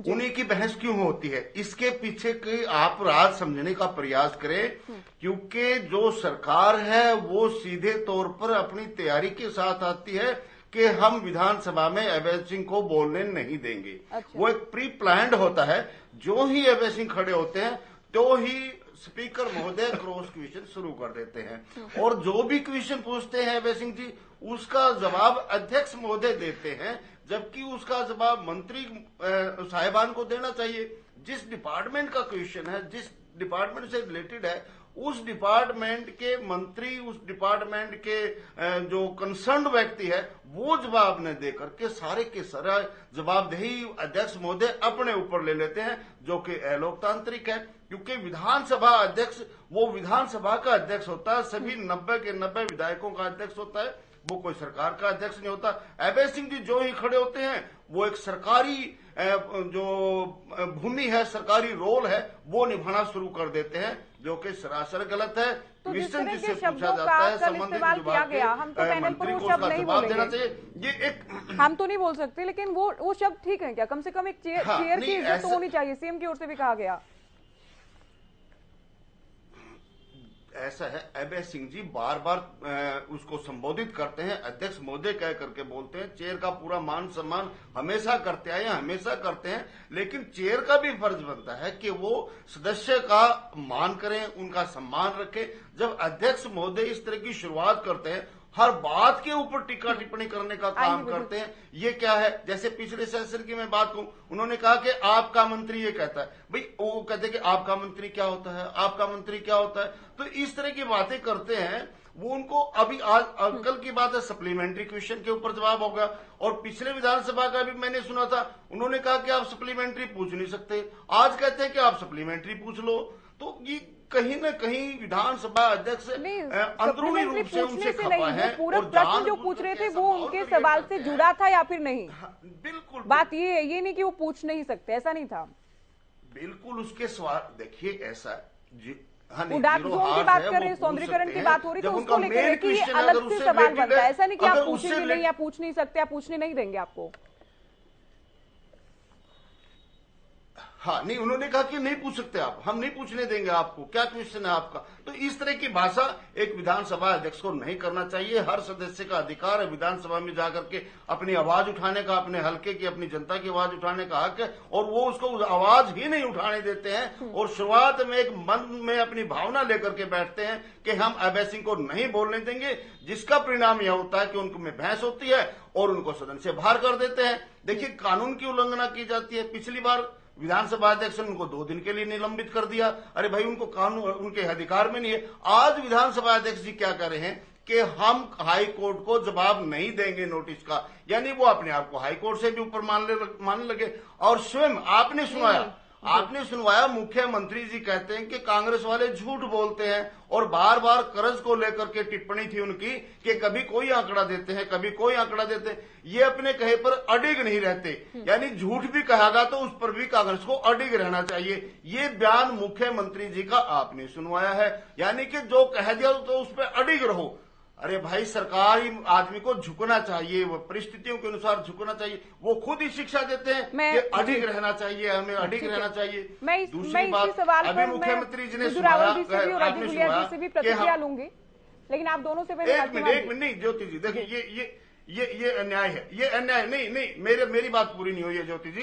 उन्हीं की बहस क्यों होती है, इसके पीछे की आप राज समझने का प्रयास करें। क्योंकि जो सरकार है वो सीधे तौर पर अपनी तैयारी के साथ आती है कि हम विधानसभा में अभय सिंह को बोलने नहीं देंगे। वो एक प्री प्लान्ड होता है। जो ही अभय सिंह खड़े होते हैं तो ही स्पीकर महोदय क्रॉस क्वेश्चन शुरू कर देते हैं, और जो भी क्वेश्चन पूछते हैं अभय सिंह जी, उसका जवाब अध्यक्ष महोदय देते हैं, जबकि उसका जवाब मंत्री साहिबान को देना चाहिए। जिस डिपार्टमेंट का क्वेश्चन है, जिस डिपार्टमेंट से रिलेटेड है, उस डिपार्टमेंट के मंत्री, उस डिपार्टमेंट के जो कंसर्न्ड व्यक्ति है, वो जवाब न देकर के सारे के सारा जवाबदेही अध्यक्ष महोदय अपने ऊपर ले लेते हैं, जो कि अलोकतांत्रिक है। क्योंकि विधानसभा अध्यक्ष वो विधानसभा का अध्यक्ष होता है, सभी 90 के 90 विधायकों का अध्यक्ष होता है, वो कोई सरकार का अध्यक्ष नहीं होता। अभय सिंह जी जो ही खड़े होते हैं वो एक सरकारी जो भूमि है, सरकारी रोल है, वो निभाना शुरू कर देते हैं, जो कि सरासर गलत है। तो जिस तरह के शब्दों का कल इस्तेमाल किया गया, हम तो पैनल पर वो शब्द नहीं बोलेंगे, ये एक हम तो नहीं बोल सकते, लेकिन वो शब्द ठीक है क्या? कम से कम एक चेयर की इज्जत तो होनी चाहिए। सीएम की ओर से भी कहा गया। ऐसा है, अभय सिंह जी बार बार उसको संबोधित करते हैं, अध्यक्ष महोदय कह करके बोलते हैं। चेयर का पूरा मान सम्मान हमेशा करते आए हैं, हमेशा करते हैं, लेकिन चेयर का भी फर्ज बनता है कि वो सदस्य का मान करें, उनका सम्मान रखें। जब अध्यक्ष महोदय इस तरह की शुरुआत करते हैं, हर बात के ऊपर टीका टिप्पणी करने का काम करते हैं, ये क्या है? जैसे पिछले सेशन की मैं बात कहूं, उन्होंने कहा कि आपका मंत्री ये कहता है, भाई वो कहते हैं कि आपका मंत्री क्या होता है, आपका मंत्री क्या होता है, तो इस तरह की बातें करते हैं। वो उनको अभी आज कल की बात है, सप्लीमेंट्री क्वेश्चन के ऊपर जवाब होगा, और पिछले विधानसभा का भी मैंने सुना था, उन्होंने कहा कि आप सप्लीमेंट्री पूछ नहीं सकते, आज कहते हैं कि आप सप्लीमेंट्री पूछ लो। तो ये कहीं न कहीं विधानसभा अध्यक्ष अंदरूनी रूप से उनसे खपा है। पूरा प्रश्न जो पूछ रहे थे वो उनके सवाल से जुड़ा था या फिर नहीं? बिल्कुल बात ये नहीं कि वो पूछ नहीं सकते, ऐसा नहीं था। बिल्कुल उसके सवाल देखिए, ऐसा डार्क जोन की बात कर रहे हैं, सौंदर्यीकरण की बात हो रही है, तो उसको लेकर कि ये अलग से सवाल बनता है। ऐसा नहीं कि आप पूछेंगे नहीं या पूछ नहीं सकते, आप पूछने नहीं देंगे आपको। हाँ नहीं, उन्होंने कहा कि नहीं पूछ सकते आप, हम नहीं पूछने देंगे आपको, क्या क्वेश्चन है आपका। तो इस तरह की भाषा एक विधानसभा अध्यक्ष को नहीं करना चाहिए। हर सदस्य का अधिकार है विधानसभा में जाकर के अपनी आवाज उठाने का, अपने हल्के की, अपनी जनता की आवाज उठाने का हक है, और वो उसको आवाज ही नहीं उठाने देते हैं। और शुरुआत में एक मन में अपनी भावना लेकर के बैठते हैं कि हम अभय सिंह को नहीं बोलने देंगे, जिसका परिणाम यह होता है कि उनको में बहस होती है और उनको सदन से बाहर कर देते हैं। देखिए, कानून की उल्लंघना की जाती है। पिछली बार विधानसभा अध्यक्ष ने उनको 2 दिन के लिए निलंबित कर दिया। अरे भाई, उनको कानून उनके अधिकार में नहीं है। आज विधानसभा अध्यक्ष जी क्या कर रहे हैं कि हम हाई कोर्ट को जवाब नहीं देंगे नोटिस का, यानी वो अपने आप को हाई कोर्ट से भी ऊपर मानने लगे। और स्वयं आपने सुनवाया, मुख्यमंत्री जी कहते हैं कि कांग्रेस वाले झूठ बोलते हैं, और बार बार कर्ज को लेकर के टिप्पणी थी उनकी कि कभी कोई आंकड़ा देते हैं, कभी कोई आंकड़ा देते हैं। ये अपने कहे पर अडिग नहीं रहते, यानी झूठ भी कहेगा तो उस पर भी कांग्रेस को अडिग रहना चाहिए। ये बयान मुख्यमंत्री जी का आपने सुनवाया है, यानी कि जो कह दिया तो उस पर अडिग रहो। अरे भाई, सरकारी आदमी को झुकना चाहिए, वो परिस्थितियों के अनुसार झुकना चाहिए। वो खुद ही शिक्षा देते हैं कि अडिग रहना चाहिए, हमें अडिग रहना चाहिए। दूसरी बात, अभी मुख्यमंत्री जी ने सुनाया कि लूंगी, लेकिन आप दोनों से एक मिनट नहीं ज्योति जी, देखिए ये अन्याय है, ये अन्याय नहीं, मेरी बात पूरी नहीं हुई है ज्योति जी।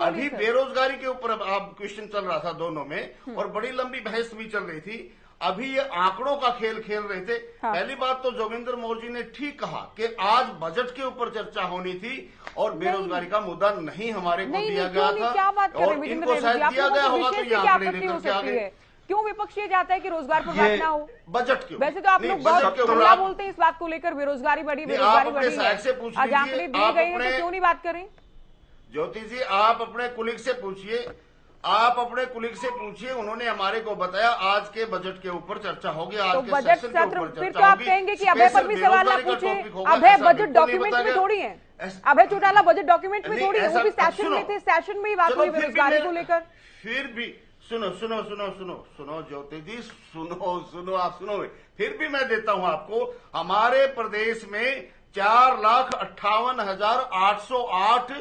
अभी बेरोजगारी के ऊपर आप क्वेश्चन चल रहा था दोनों में, और बड़ी लंबी बहस भी चल रही थी। अभी ये आंकड़ों का खेल खेल रहे थे। हाँ। पहली बात तो जोगिंदर मौर्य जी ने ठीक कहा कि आज बजट के ऊपर चर्चा होनी थी और बेरोजगारी का मुद्दा नहीं हमारे को दिया गया था, और इनको शायद दिया गया होगा, तो ये आंकड़े लेकर के आगे। क्यों विपक्ष ये चाहता है कि रोजगार पर बात ना हो? बजट क्यों? वैसे तो आप लोग बहुत खुला बोलते हैं इस बात को लेकर, बेरोजगारी बढ़ी, बेरोजगारी बढ़ी है, आज आंकड़े दिए गए हैं तो क्यों नहीं बात करें? ज्योति जी, आप अपने कुलीग से पूछिए, उन्होंने हमारे को बताया आज के बजट के ऊपर चर्चा होगी, आज तो के बजट सत्र। फिर तो आप कहेंगे कि अभय पर भी सवाल ना पूछे। अभय बजट डॉक्यूमेंट में थोड़ी है, अभय चौटाला बजट डॉक्यूमेंट में थोड़ी है, वो भी सेशन में थे, सेशन में ही बात हुई बेरोजगारी को लेकर। फिर भी सुनो ज्योति जी, सुनो आप सुनो, फिर भी मैं देता हूं आपको। हमारे प्रदेश में 4,58,808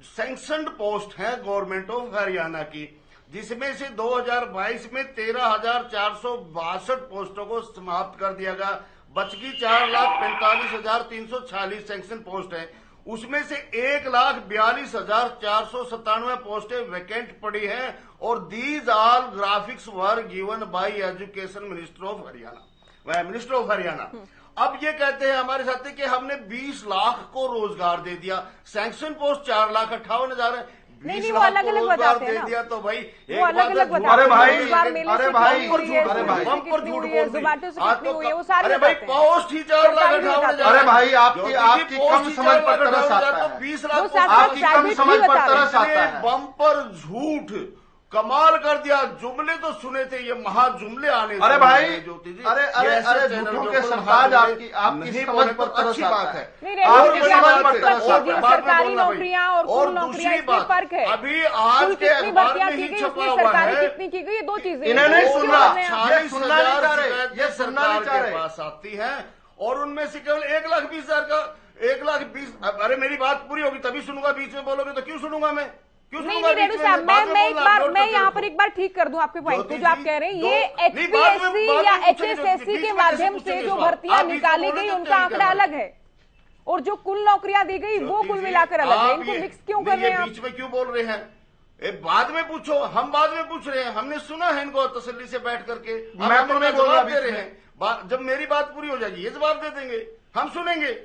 सैंक्शनड पोस्ट है गवर्नमेंट ऑफ हरियाणा की, जिसमें से 2022 में 13,462 पोस्टों को समाप्त कर दिया गया। बच की 4,45,346 सैंक्शन पोस्ट है, उसमें से 1,42,497 पोस्टें वैकेंट पड़ी हैं, और these all graphics were given by education minister of Haryana. अब ये कहते हैं हमारे साथी कि हमने 20 लाख को रोजगार दे दिया, सैंक्शन पोस्ट 4,58,000 है, 20 लाख को रोजगार दे दिया। तो भाई एक बात, अरे भाई पोस्ट ही 4,58,000। अरे भाई, आपकी कम समझ पर तरस आता है, 20 लाख आपकी कम समझ पर तरस आता है। बम्पर झूठ कमाल कर दिया, जुमले तो सुने थे, ये महाजुमले आने। अरे भाई, ज्योति जी, अरे झूठों के सरताज आपकी समझ पर तरस आता है। सरकारी नौकरियां और कुल नौकरियां, इसमें फर्क है। अभी आज के अखबार में ही छपा हुआ है, कितनी की गई, ये दो चीजें इन्हें नहीं सुनना, 40,000 ये सरकार के पास आती है, और उनमें से केवल 1,20,000 का 1,20,000। अरे मेरी बात पूरी होगी तभी सुनूंगा, बीच में बोलोगे तो क्यों सुनूंगा मैं? नहीं रेणु साहब, मैं यहाँ पर एक बार ठीक कर दूं आपके पॉइंट को, जो आप कह रहे हैं ये HPSC या HSSC के माध्यम से जो भर्तियां निकाली गई उनका आंकड़ा अलग है, और जो कुल नौकरियां दी गई वो कुल मिलाकर अलग है। इनको मिक्स क्यों कर रहे हैं? बीच में क्यों बोल रहे हैं? बाद में पूछो, हम बाद में पूछ रहे हैं, हमने सुना है इनको तसल्ली से बैठ करके। मैं तो नहीं जवाब दे रहे हैं, जब मेरी बात पूरी हो जाएगी ये जवाब दे देंगे, हम सुनेंगे।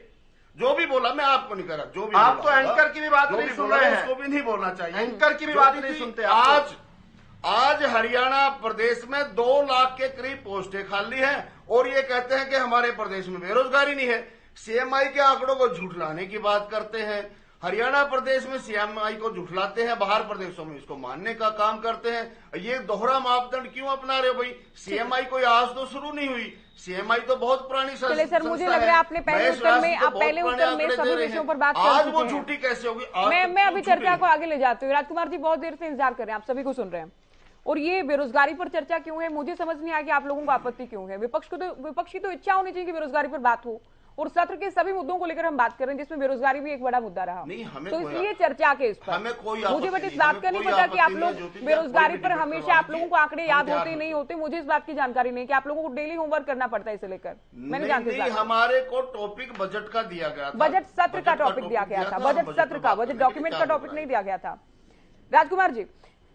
जो भी बोला मैं आपको नहीं करा, जो भी आप तो एंकर की भी बात नहीं सुन रहे हैं, उसको भी नहीं बोलना चाहिए, एंकर की भी बात नहीं सुनते। आज हरियाणा प्रदेश में 2 लाख के करीब पोस्टें खाली हैं, और ये कहते हैं कि हमारे प्रदेश में बेरोजगारी नहीं है। सीएमआई के आंकड़ों को झुठलाने की बात करते हैं, हरियाणा प्रदेश में सीएमआई को झुठलाते हैं, बाहर प्रदेशों में इसको मानने का काम करते हैं। ये दोहरा मापदंड क्यों अपना रहे हो भाई? सीएमआई कोई आज तो शुरू नहीं हुई, सीएमआई तो बहुत पुरानी संस्था है। सर, मुझे लग रहा है आपने पहले उत्तर में सभी विषयों पर बात कर चुके हैं। आज वो झूठी कैसे होगी? मैं अभी चर्चा को आगे ले जाती हूँ। राजकुमार जी बहुत देर से इंतजार कर रहे हैं, आप सभी को सुन रहे हैं, और ये बेरोजगारी पर चर्चा क्यों है मुझे समझ नहीं आया कि आप लोगों को आपत्ति क्यों है। विपक्ष की तो इच्छा होनी चाहिए कि बेरोजगारी पर बात हो, और सत्र के सभी मुद्दों को लेकर हम बात कर रहे हैं, जिसमें बेरोजगारी भी एक बड़ा मुद्दा रहा। नहीं, हमें तो कोई इसलिए चर्चा के इस पर हमें कोई मुझे बट आपत्ति इस बात नहीं, का नहीं हमें पता कोई कि आप आपत्ति लोग नहीं, ज्योति जी, बेरोजगारी कोई पर भी हमेशा डिबेट आप लोगों को आंकड़े हम याद तैयार होते हैं। नहीं होते। मुझे इस बात की जानकारी नहीं कि आप लोगों को डेली होमवर्क करना पड़ता है इसे लेकर। मैं नहीं जानती इस नहीं, बात को। हमारे को टॉपिक बजट का दिया गया था, बजट सत्र का टॉपिक दिया गया था, बजट सत्र का, बजट डॉक्यूमेंट का टॉपिक नहीं दिया गया था। राजकुमार जी,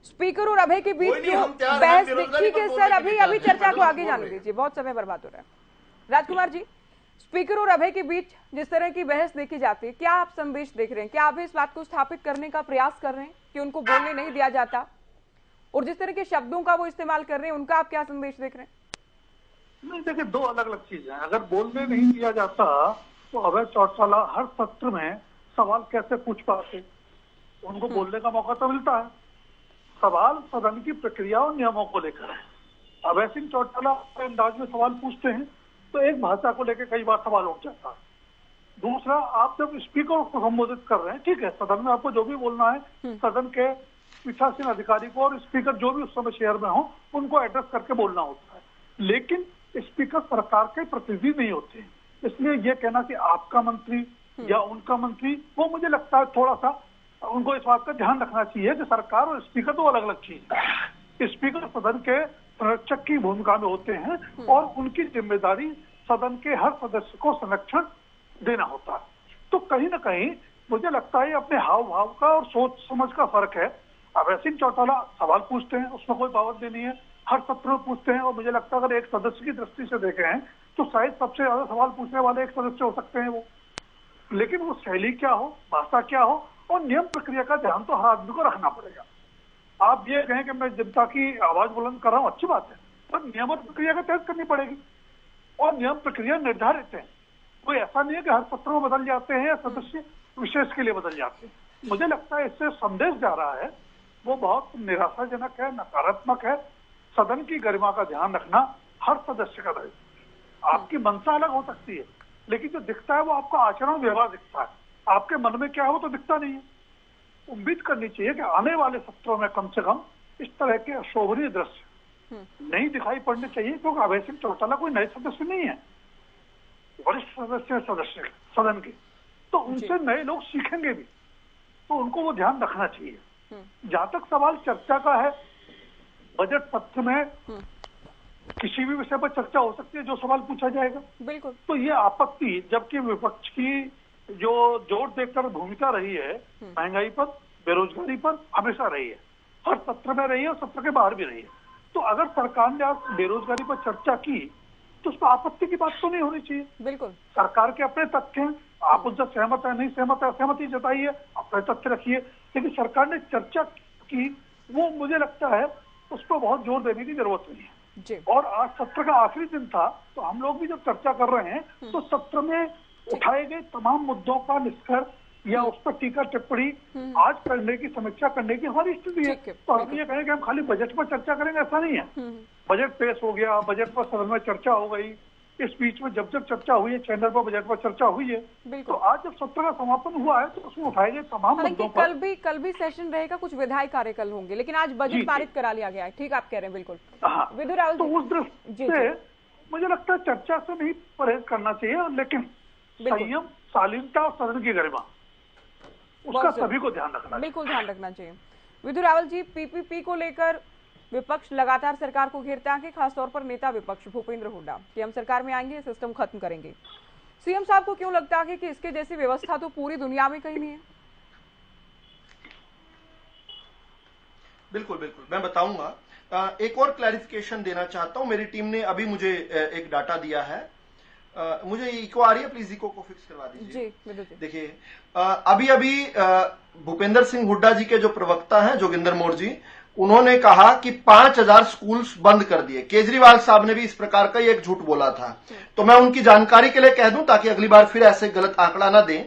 स्पीकर और अभय के बीच कोई नहीं, जो हम तैयार हैं, बहस बेरोजगारी दिखी पर के बोलने सर के लिए अभी तैयार चर्चा हैं, को आगे बोल जाने रहे हैं। दीजिए, बहुत समय बर्बाद हो रहा है। राजकुमार जी, स्पीकर और अभय के बीच जिस तरह की बहस देखी जाती है, क्या आप संदेश देख रहे हैं? क्या आप इस बात को स्थापित करने का प्रयास कर रहे हैं कि उनको बोलने नहीं दिया जाता, और जिस तरह के शब्दों का वो इस्तेमाल कर रहे हैं उनका आप क्या संदेश देख रहे हैं? नहीं, देखिए, दो अलग अलग चीजें हैं। अगर बोलने नहीं दिया जाता तो अभय चौटाला हर सत्र में सवाल कैसे पूछ पाते? उनको बोलने का मौका तो मिलता है। सवाल सदन की प्रक्रिया और नियमों को लेकर है। अभय सिंह चौटाला अपने अंदाज में सवाल पूछते हैं तो एक भाषा को लेकर कई बार सवाल उठ जाता है। दूसरा, आप जब स्पीकर को संबोधित कर रहे हैं, ठीक है, सदन में आपको जो भी बोलना है सदन के पीठासीन अधिकारी को और स्पीकर जो भी उस समय शेयर में हो उनको एड्रेस करके बोलना होता है, लेकिन स्पीकर सरकार के प्रतिनिधि नहीं होते। इसलिए ये कहना कि आपका मंत्री या उनका मंत्री, वो मुझे लगता है थोड़ा सा उनको इस बात का ध्यान रखना चाहिए कि सरकार और स्पीकर तो अलग अलग चीज है। स्पीकर सदन के संरक्षक की भूमिका में होते हैं और उनकी जिम्मेदारी सदन के हर सदस्य को संरक्षण देना होता है। तो कहीं ना कहीं मुझे लगता है अपने हाव भाव का और सोच समझ का फर्क है। अभय सिंह चौटाला सवाल पूछते हैं, उसमें कोई पाबंदी नहीं है, हर सत्र में पूछते हैं, और मुझे लगता है अगर एक सदस्य की दृष्टि से देखे हैं तो शायद सबसे ज्यादा सवाल पूछने वाले एक सदस्य हो सकते हैं वो। लेकिन वो शैली क्या हो, भाषा क्या हो, और नियम प्रक्रिया का ध्यान तो हर आदमी को रखना पड़ेगा। आप ये कहें कि मैं जनता की आवाज बुलंद कर रहा हूँ, अच्छी बात है, पर नियम और प्रक्रिया का तहत करनी पड़ेगी, और नियम प्रक्रिया निर्धारित है। कोई ऐसा नहीं है कि हर सत्र में बदल जाते हैं या सदस्य विशेष के लिए बदल जाते हैं। मुझे लगता है इससे संदेश जा रहा है वो बहुत निराशाजनक है, नकारात्मक है। सदन की गरिमा का ध्यान रखना हर सदस्य का दायित्व। आपकी मंशा अलग हो सकती है, लेकिन जो दिखता है वो आपका आचरण व्यवहार दिखता है, आपके मन में क्या है वो तो दिखता नहीं है। उम्मीद करनी चाहिए कि आने वाले सत्रों में कम से कम इस तरह के अशोभनीय दृश्य नहीं दिखाई पड़ने चाहिए, क्योंकि अभय सिंह चौटाला कोई नए सदस्य नहीं है, वरिष्ठ सदस्य सदन के, तो उनसे नए लोग सीखेंगे भी, तो उनको वो ध्यान रखना चाहिए। जहां तक सवाल चर्चा का है, बजट सत्र में किसी भी विषय पर चर्चा हो सकती है, जो सवाल पूछा जाएगा। बिल्कुल। तो ये आपत्ति, जबकि विपक्ष की जो जोर देकर भूमिका रही है महंगाई पर, बेरोजगारी पर, हमेशा रही है, हर सत्र में रही है और सत्र के बाहर भी रही है। तो अगर सरकार ने आज बेरोजगारी पर चर्चा की तो उस पर आपत्ति की बात तो नहीं होनी चाहिए। बिल्कुल। सरकार के अपने तथ्य हैं, आप उससे सहमत है, नहीं सहमत है, असहमति जताइए, अपने तथ्य रखिए, लेकिन सरकार ने चर्चा की, वो मुझे लगता है उस पर बहुत जोर देने की जरूरत नहीं है जी। और आज सत्र का आखिरी दिन था, तो हम लोग भी जब चर्चा कर रहे हैं तो सत्र में उठाए गए तमाम मुद्दों का निष्कर्ष या उस पर टीका टिप्पणी आज करने की, समीक्षा करने की हमारी स्थिति है। तो हम ये कहें कि हम खाली बजट पर चर्चा करेंगे, ऐसा नहीं है। बजट पेश हो गया, बजट पर सदन में चर्चा हो गई, इस बीच में जब जब चर्चा हुई है, चैनल पर बजट पर चर्चा हुई है, तो आज जब सत्र का समापन हुआ है तो उसमें उठाए गए तमाम मुद्दों पर कल भी सेशन रहेगा, कुछ विधायी कार्यक्रम होंगे, लेकिन आज बजट पारित करा लिया गया है। ठीक आप कह रहे हैं, बिल्कुल। हाँ, विधु रावल, तो उस दृष्टि से मुझे लगता है चर्चा से नहीं परहेज करना चाहिए, लेकिन संयम, शालीनता और सदन की गरिमा, उसका सभी को ध्यान रखना, बिल्कुल ध्यान रखना चाहिए। विधु रावल जी, पीपीपी को लेकर विपक्ष लगातार सरकार को घेरता है, खासतौर पर नेता विपक्ष भूपेंद्र हुड्डा कि हम सरकार में आएंगे, सिस्टम खत्म करेंगे। सीएम साहब को क्यों लगता है कि इसके जैसी व्यवस्था तो पूरी दुनिया में कहीं नहीं है? बिल्कुल बिल्कुल, मैं बताऊंगा। एक और क्लैरिफिकेशन देना चाहता हूं। मेरी टीम ने अभी मुझे एक डाटा दिया है, मुझे इको आ रही है, प्लीज इको को फिक्स करवा दीजिए जी। देखिए, अभी अभी भूपेंद्र सिंह हुड्डा जी के जो प्रवक्ता हैं जोगिंदर मोर जी, उन्होंने कहा कि 5000 स्कूल्स बंद कर दिए। केजरीवाल साहब ने भी इस प्रकार का एक झूठ बोला था। तो मैं उनकी जानकारी के लिए कह दूं ताकि अगली बार फिर ऐसे गलत आंकड़ा ना दें।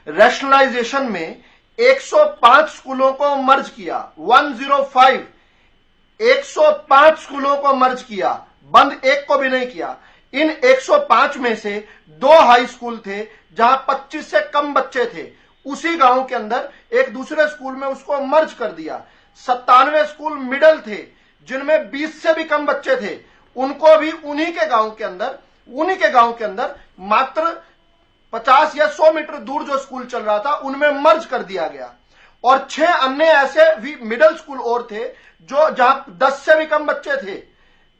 रैशनलाइजेशन में 105 स्कूलों को मर्ज किया, 105 स्कूलों को मर्ज किया, बंद एक को भी नहीं किया। इन 105 में से 2 हाई स्कूल थे जहां 25 से कम बच्चे थे, उसी गांव के अंदर एक दूसरे स्कूल में उसको मर्ज कर दिया। 97 स्कूल मिडल थे जिनमें 20 से भी कम बच्चे थे, उनको भी उन्हीं के गांव के अंदर मात्र 50 या 100 मीटर दूर जो स्कूल चल रहा था उनमें मर्ज कर दिया गया, और 6 अन्य ऐसे भी मिडिल स्कूल और थे जो जहां 10 से भी कम बच्चे थे,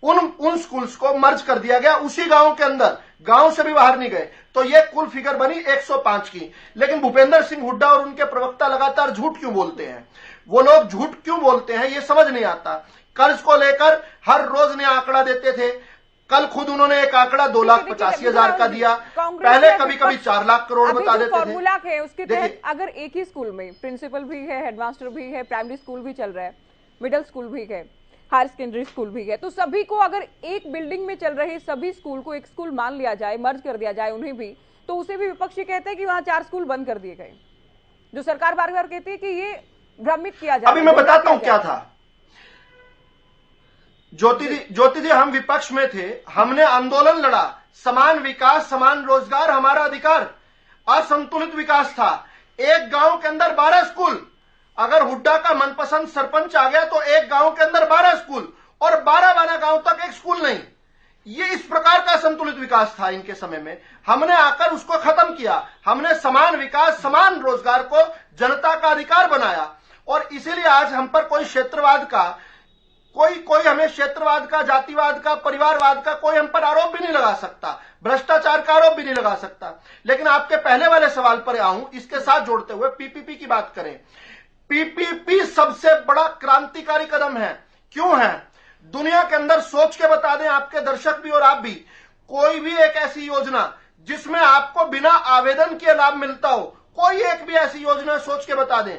उन स्कूल्स को मर्ज कर दिया गया उसी गांव के अंदर, गांव से भी बाहर नहीं गए। तो ये कुल फिगर बनी 105 की। लेकिन भूपेंद्र सिंह हुड्डा और उनके प्रवक्ता लगातार झूठ क्यों बोलते हैं? वो लोग झूठ क्यों बोलते हैं ये समझ नहीं आता। कर्ज को लेकर हर रोज नया आंकड़ा देते थे। कल खुद उन्होंने एक आंकड़ा 2,85,000 का दिया, पहले कभी कभी 4 लाख करोड़ बता देते थे। फॉर्मूला है उसके तहत अगर एक ही स्कूल में प्रिंसिपल भी है, हेडमास्टर भी है, प्राइमरी स्कूल भी चल रहा है, मिडिल स्कूल भी है, हायर सेकेंडरी स्कूल भी है, तो सभी को अगर एक बिल्डिंग में चल रहे सभी स्कूल को एक स्कूल मान लिया जाए, मर्ज कर दिया जाए उन्हें भी, तो उसे भी विपक्षी कहते हैं कि वहां 4 स्कूल बंद कर दिए गए, जो सरकार बार बार कहती है कि ये भ्रमित किया जाए। अभी मैं बताता हूं क्या था। ज्योति जी हम विपक्ष में थे, हमने आंदोलन लड़ा, समान विकास समान रोजगार हमारा अधिकार। असंतुलित विकास था। एक गांव के अंदर 12 स्कूल, अगर हुड्डा का मनपसंद सरपंच आ गया तो एक गांव के अंदर 12 स्कूल, और 12 गांव तक एक स्कूल नहीं। ये इस प्रकार का संतुलित विकास था इनके समय में। हमने आकर उसको खत्म किया। हमने समान विकास समान रोजगार को जनता का अधिकार बनाया, और इसीलिए आज हम पर कोई क्षेत्रवाद का कोई हमें क्षेत्रवाद का, जातिवाद का, परिवारवाद का कोई हम पर आरोप भी नहीं लगा सकता, भ्रष्टाचार का आरोप भी नहीं लगा सकता। लेकिन आपके पहले वाले सवाल पर आऊं, इसके साथ जोड़ते हुए पीपीपी की बात करें। पीपीपी सबसे बड़ा क्रांतिकारी कदम है। क्यों है? दुनिया के अंदर सोच के बता दें आपके दर्शक भी और आप भी, कोई भी एक ऐसी योजना जिसमें आपको बिना आवेदन के लाभ मिलता हो, कोई एक भी ऐसी योजना सोच के बता दें।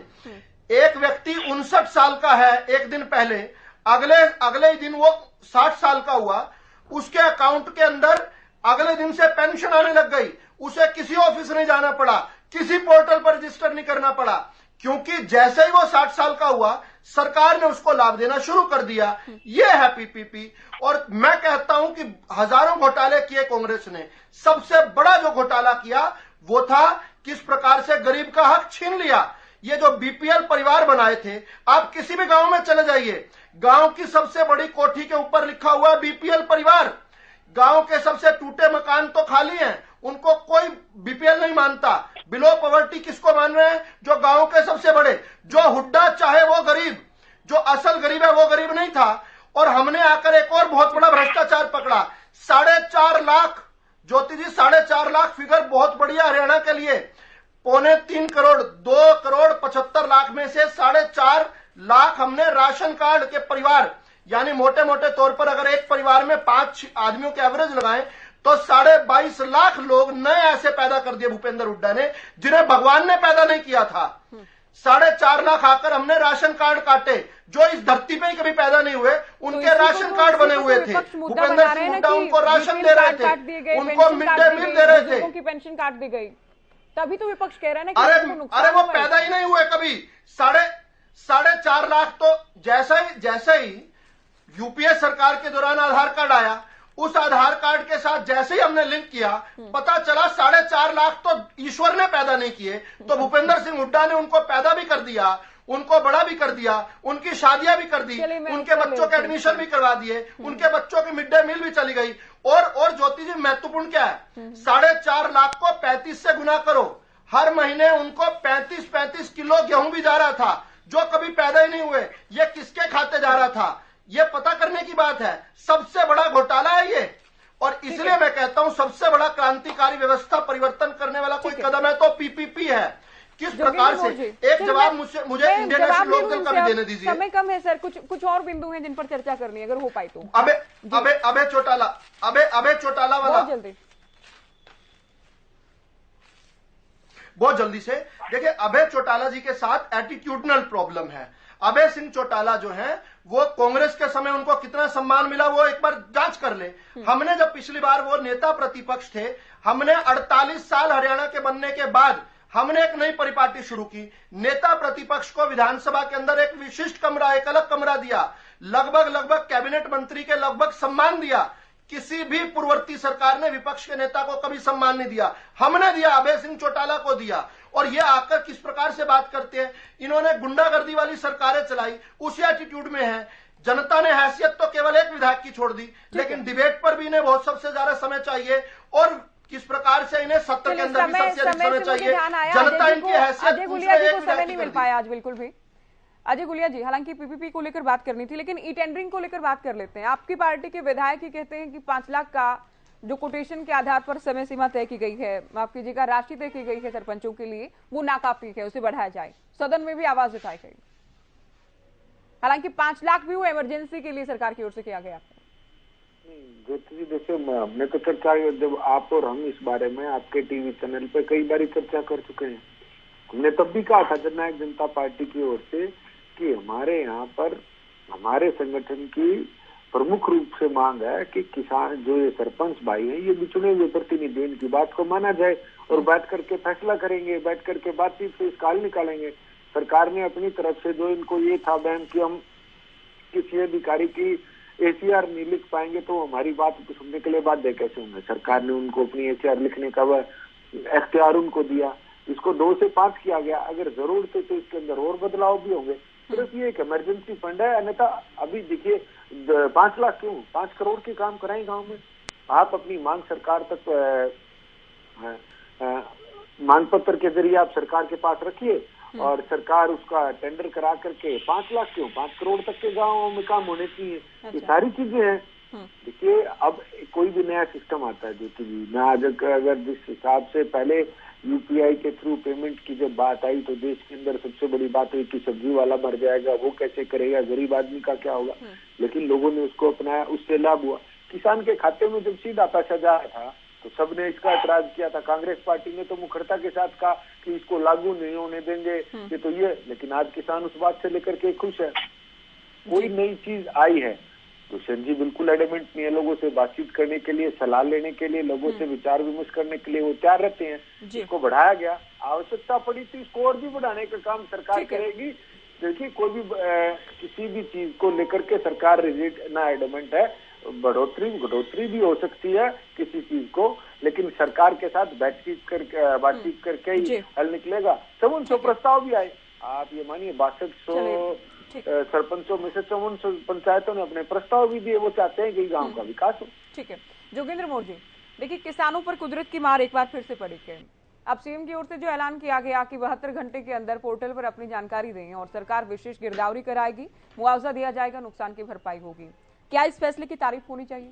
एक व्यक्ति 59 साल का है, एक दिन पहले अगले ही दिन वो 60 साल का हुआ, उसके अकाउंट के अंदर अगले दिन से पेंशन आने लग गई। उसे किसी ऑफिस नहीं जाना पड़ा, किसी पोर्टल पर रजिस्टर नहीं करना पड़ा, क्योंकि जैसे ही वो 60 साल का हुआ सरकार ने उसको लाभ देना शुरू कर दिया। ये है पीपीपी। और मैं कहता हूं कि हजारों घोटाले किए कांग्रेस ने, सबसे बड़ा जो घोटाला किया वो था किस प्रकार से गरीब का हक छीन लिया। ये जो बीपीएल परिवार बनाए थे, आप किसी भी गांव में चले जाइए, गांव की सबसे बड़ी कोठी के ऊपर लिखा हुआ बीपीएल परिवार। गांव के सबसे टूटे मकान तो खाली हैं, उनको कोई बीपीएल नहीं मानता। बिलो पॉवर्टी किसको मान रहे हैं? जो गांव के सबसे बड़े, जो हुड्डा चाहे वो गरीब, जो असल गरीब है वो गरीब नहीं था। और हमने आकर एक और बहुत बड़ा भ्रष्टाचार पकड़ा, 4.5 लाख। ज्योति जी 4.5 लाख फिगर बहुत बढ़िया हरियाणा के लिए। 3.25 करोड़, 2,75,00,000 में से 4.5 लाख हमने राशन कार्ड के परिवार, यानी मोटे मोटे तौर पर अगर एक परिवार में 5 आदमियों के एवरेज लगाएं तो 22.5 लाख लोग नए ऐसे पैदा कर दिए भूपेंद्र हुड्डा ने, जिन्हें भगवान ने पैदा नहीं किया था। 4.5 लाख आकर हमने राशन कार्ड काटे, जो इस धरती पे ही कभी पैदा नहीं हुए, उनके राशन कार्ड बने हुए थे। भूपेंद्र सिंह हुड्डा उनको राशन दे रहे थे, उनको मिड डे मील दे रहे थे, उनकी पेंशन काट दी गई। तभी तो विपक्ष कह रहे हैं ना अरे वो पैदा ही नहीं हुए कभी। 4.5 लाख तो जैसे ही यूपीए सरकार के दौरान आधार कार्ड आया, उस आधार कार्ड के साथ जैसे ही हमने लिंक किया, पता चला 4.5 लाख तो ईश्वर ने पैदा नहीं किए, तो भूपेंद्र सिंह हुड्डा ने उनको पैदा भी कर दिया, उनको बड़ा भी कर दिया, उनकी शादियां भी कर दी, उनके बच्चों के एडमिशन भी करवा दिए, उनके बच्चों की मिड डे मील भी चली गई। और ज्योति जी महत्वपूर्ण क्या है, 4.5 लाख को 35 से गुना करो, हर महीने उनको 35 किलो गेहूं भी जा रहा था, जो कभी पैदा ही नहीं हुए। ये किसके खाते जा रहा था, ये पता करने की बात है। सबसे बड़ा घोटाला है ये, और इसलिए मैं कहता हूं सबसे बड़ा क्रांतिकारी व्यवस्था परिवर्तन करने वाला कोई कदम है तो पीपीपी है। किस प्रकार से, एक जवाब मुझे इंडियन नेशनल लोकदल का भी देने दीजिए। समय कम है सर, कुछ और बिंदु हैं जिन पर चर्चा करनी है, अगर हो पाए तो। अबे चौटाला वाला बहुत जल्दी से देखिए। अभय चौटाला जी के साथ एटीट्यूडनल प्रॉब्लम है। अभय सिंह चौटाला जो है वो कांग्रेस के समय उनको कितना सम्मान मिला वो एक बार जांच कर ले। हमने जब पिछली बार वो नेता प्रतिपक्ष थे, हमने 48 साल हरियाणा के बनने के बाद हमने एक नई परिपाटी शुरू की। नेता प्रतिपक्ष को विधानसभा के अंदर एक विशिष्ट कमरा, एक अलग कमरा दिया, लगभग कैबिनेट मंत्री के लगभग सम्मान दिया। किसी भी पूर्ववर्ती सरकार ने विपक्ष के नेता को कभी सम्मान नहीं दिया, हमने दिया, अभय सिंह चौटाला को दिया। और ये आकर किस प्रकार से बात करते हैं, इन्होंने गुंडागर्दी वाली सरकारें चलाई, उसी एटीट्यूड में है। जनता ने हैसियत तो केवल एक विधायक की छोड़ दी, लेकिन डिबेट पर भी इन्हें बहुत सबसे ज्यादा समय चाहिए। और किस प्रकार से इन्हें सत्ता के अंदर भी सबसे अधिक समय चाहिए, ध्यान आया जनता इनकी हैसियत अजय गुलिया जी को समय नहीं नहीं मिल पाया आज बिल्कुल भी। अजय गुलिया जी, हालांकि पीपीपी को लेकर बात करनी थी, लेकिन ई टेंडरिंग को लेकर बात कर लेते हैं। आपकी पार्टी के विधायक ही कहते हैं कि 5 लाख का जो कोटेशन के आधार पर समय सीमा तय की गई है, माफ कीजिएगा राशि तय की गई है सरपंचों के लिए, वो नाकाफी है, उसे बढ़ाया जाए। सदन में भी आवाज उठाई गई। हालांकि 5 लाख भी वो इमरजेंसी के लिए सरकार की ओर से किया गया। ज्योति जी देखिए, हमने तो चर्चा, जब आप और हम इस बारे में आपके टीवी चैनल पे कई बार चर्चा कर चुके हैं। हमने तब भी कहा था जननायक जनता पार्टी की ओर से कि हमारे यहाँ पर हमारे संगठन की प्रमुख रूप से मांग है कि किसान जो ये सरपंच भाई हैं, ये बिछुड़े हुए प्रतिनिधि, इनकी बात को माना जाए और बैठ करके फैसला करेंगे, बैठ करके बातचीत से इसका हल निकालेंगे। सरकार ने अपनी तरफ से जो इनको ये था बहन कि हम किसी अधिकारी की ACR नहीं लिख पाएंगे तो हमारी बात सुनने के लिए बाध्य कैसे होंगे। सरकार ने उनको अपनी ACR लिखने का इख्तियार उनको दिया, इसको 2 से 5 किया गया। अगर जरूरत है तो इसके अंदर और बदलाव भी होंगे। सिर्फ ये एक इमरजेंसी फंड है, अन्यथा अभी देखिए 5 लाख क्यों, 5 करोड़ के काम कराएं गांव में। आप अपनी मांग सरकार तक मांग पत्र के जरिए आप सरकार के पास रखिए और सरकार उसका टेंडर करा करके 5 लाख क्यों, 5 करोड़ तक के गाँव में काम होने चाहिए। ये सारी चीजें हैं। देखिए अब कोई भी नया सिस्टम आता है ज्योति जी, मैं आज अगर जिस हिसाब से पहले UPI के थ्रू पेमेंट की जब बात आई तो देश के अंदर सबसे बड़ी बात हुई कि सब्जी वाला मर जाएगा, वो कैसे करेगा, गरीब आदमी का क्या होगा। लेकिन लोगों ने उसको अपनाया, उससे लाभ हुआ। किसान के खाते में जब सीधा पैसा जा रहा था तो सबने इसका ऐतराज किया था। कांग्रेस पार्टी ने तो मुखरता के साथ कहा कि इसको लागू नहीं होने देंगे, ये तो ये। लेकिन आज किसान उस बात से लेकर के खुश है। कोई नई चीज आई है तो दुष्यंत जी बिल्कुल एडमेंट नहीं है लोगों से बातचीत करने के लिए, सलाह लेने के लिए, लोगों से विचार विमर्श करने के लिए वो तैयार रहते हैं। इसको बढ़ाया गया, आवश्यकता पड़ी तो इसको और भी बढ़ाने का काम सरकार करेगी। देखिए कोई भी किसी भी चीज को लेकर के सरकार रिजिड ना एडमेंट है। बढ़ोतरी भी हो सकती है किसी चीज को, लेकिन सरकार के साथ बातचीत करके ही हल निकलेगा। 5400 प्रस्ताव भी आए, आप ये मानिए 6200 सरपंचों में से 5400 पंचायतों ने अपने प्रस्ताव भी दिए। वो चाहते हैं कि गांव का विकास हो। ठीक है जोगेंद्र मोर जी, देखिए किसानों पर कुदरत की मार एक बार फिर से पड़ी है। अब सीएम की ओर से जो ऐलान किया गया कि 72 घंटे के अंदर पोर्टल पर अपनी जानकारी दें और सरकार विशेष गिरदावरी कराएगी, मुआवजा दिया जाएगा, नुकसान की भरपाई होगी, क्या इस फैसले की तारीफ होनी चाहिए?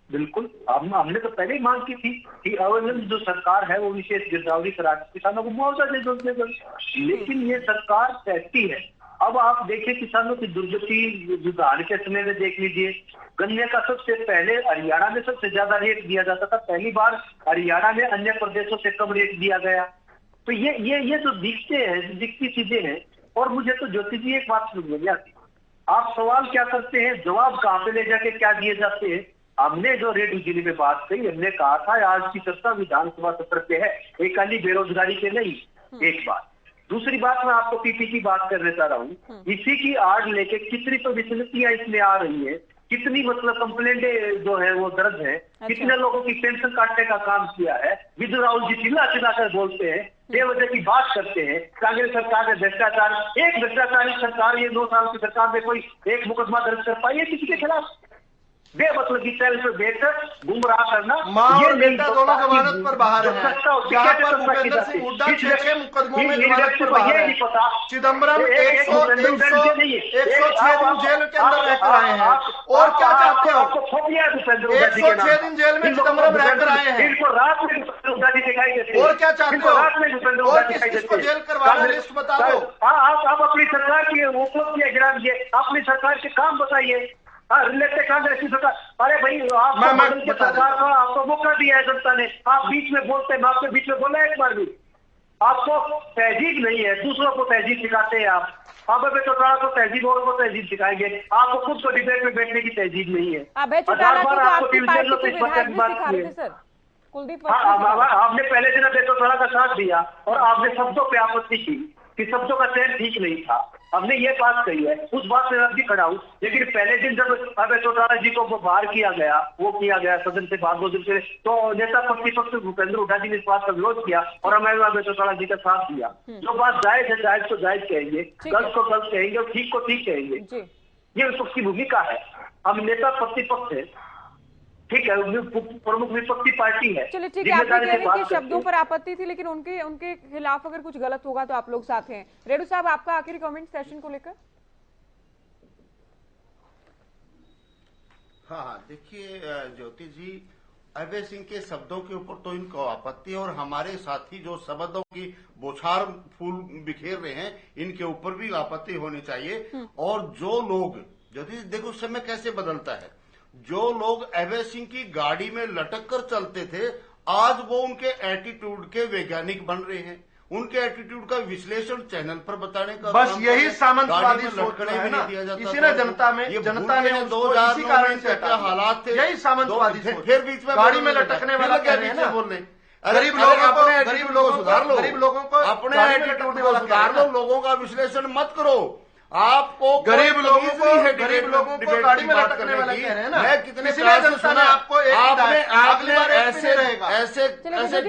बिल्कुल, हमने तो पहले ही मांग की थी कि अवैध जो सरकार है वो विशेष गिरदावरी करा किसानों को मुआवजा दे दो। लेकिन ये सरकार कहती है, अब आप देखिए किसानों की दुर्गति धान के समय में देख लीजिए, गन्ने का सबसे पहले हरियाणा में सबसे ज्यादा रेट दिया जाता था, पहली बार हरियाणा में अन्य प्रदेशों से कम रेट दिया गया। तो ये तो दिखती चीजें हैं। और मुझे तो ज्योति जी एक बात समझ में आती, आप सवाल क्या करते हैं, जवाब कहाँ पे ले जाके क्या दिए जाते हैं। हमने जो रेट उजली में बात कही, हमने कहा था आज की चर्चा विधानसभा सत्र पे है, एक खाली बेरोजगारी पे नहीं। एक बात, दूसरी बात मैं आपको पीपी की बात करने चाह रहा हूँ, इसी की आड़ लेके कितनी तो विसमितियां इसमें आ रही है, कितनी मतलब कंप्लेंटें जो है वो दर्ज है, कितने लोगों की पेंशन काटने का काम किया है। विजय राहुल जी चिल्ला कर बोलते हैं, बेवजह की बात करते हैं, कांग्रेस सरकार ने भ्रष्टाचार, एक भ्रष्टाचारी सरकार ये 2 साल की सरकार में कोई एक मुकदमा दर्ज कर पाई है किसी के खिलाफ? बेमतलब की चैनल पे बैठकर गुमराह करना, मां और बेटा दोनों जमानत पर बाहर हैं। जहां पर भूपेंद्र सिंह हुड्डा 6 मुकदमों में जमानत पर बाहर है। चिदम्बरम 106 दिन जेल के अंदर रहकर आए हैं। और क्या चाहते हो? 106 दिन जेल में चिदम्बरम रहकर आए हैं। रात में हुड्डा जी दिखाई देते। और क्या चाहते हो? और किसको जेल करवाना, लिस्ट बता दो। आप अपनी सरकार की उपलब्धियां गिराइए, अपनी सरकार के काम बताइए। रिलेटेड कांग्रेस की सरकार, अरे भाई आप सरकार का आपको मौका दिया है जनता ने, आप बीच में बोलते हैं, आपके बीच में बोला एक बार भी, आपको तहजीब नहीं है, दूसरों को तहजीब सिखाते हैं आप। अभय चौटाला को तहजीब और को तहजीब सिखाएंगे, आपको खुद को डिबेट में बैठने की तहजीब नहीं है। आपने पहले दिन अभय चौटाला का साथ दिया और आपने शब्दों पे आपत्ति की कि शब्दों का चयन ठीक नहीं था। हमने ये बात कही है, उस बात से मैं भी खड़ा हूँ। लेकिन पहले दिन जब अभय चौटाला जी को बाहर किया गया, वो किया गया सदन से बाहर 2 दिन से, तो नेता प्रतिपक्ष भूपेंद्र हुड्डा जी ने इस बात का विरोध किया और हमें अभय चौटाला जी का साथ दिया। जो बात जायज है जायज को जायज कहेंगे, गलत को गलत कहेंगे और ठीक को ठीक कहेंगे। ये उसकी भूमिका है। हम नेता प्रतिपक्ष है, ठीक है, प्रमुख विपक्षी पार्टी है। चलिए ठीक है, आप कह रहे हैं कि शब्दों पर आपत्ति थी, लेकिन उनके खिलाफ अगर कुछ गलत होगा तो आप लोग साथ हैं। रेड्डू साहब, आपका आखिरी कमेंट सेशन को लेकर। हाँ, देखिए ज्योति जी, अभय सिंह के शब्दों के ऊपर तो इनको आपत्ति है और हमारे साथी जो शब्दों की बौछार फूल बिखेर रहे हैं इनके ऊपर भी आपत्ति होनी चाहिए। और जो लोग, ज्योति देखो समय कैसे बदलता है, जो लोग अभय सिंह की गाड़ी में लटक कर चलते थे आज वो उनके एटीट्यूड के वैज्ञानिक बन रहे हैं, उनके एटीट्यूड का विश्लेषण चैनल पर बताने का बस यही सामंतवादी सोच है ना, इसी ने जनता ने 2009 से क्या हालात थे, यही सामंतवादी सोच। फिर बीच में गाड़ी में लटकने वाला क्या बीच में बोल रहे, गरीब लोगों को सुधार लो, गरीब लोगों को अपने एटीट्यूड को सुधार लो, लोगों का विश्लेषण मत करो। आपको गरीब लोगों को गाड़ी में लटकने वाला कह रहे हैं ना, मैं कितने जनता ने आपको ऐसे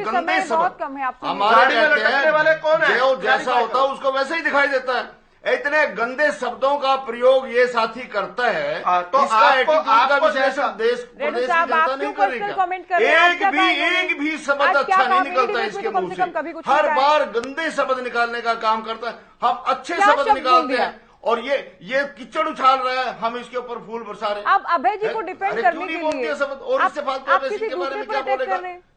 गंदे सबक हमारे लटकने वाले कौन है, जो जैसा होता है उसको वैसे ही दिखाई देता है। इतने गंदे शब्दों का प्रयोग ये साथी करता है, तो इसका आपको विश्लेषण देश प्रदेश की जनता नहीं कर रही। एक भी शब्द अच्छा नहीं निकलता इसके मुंह से, हर बार गंदे शब्द निकालने का काम करता है। हम अच्छे शब्द निकालते हैं और ये कीचड़ उछाल रहा है, हम इसके ऊपर फूल बरसा रहे हैं। अब अभय जी को डिफेंड करने के लिए शब्द और इससे फालतू अभय सिंह के बारे में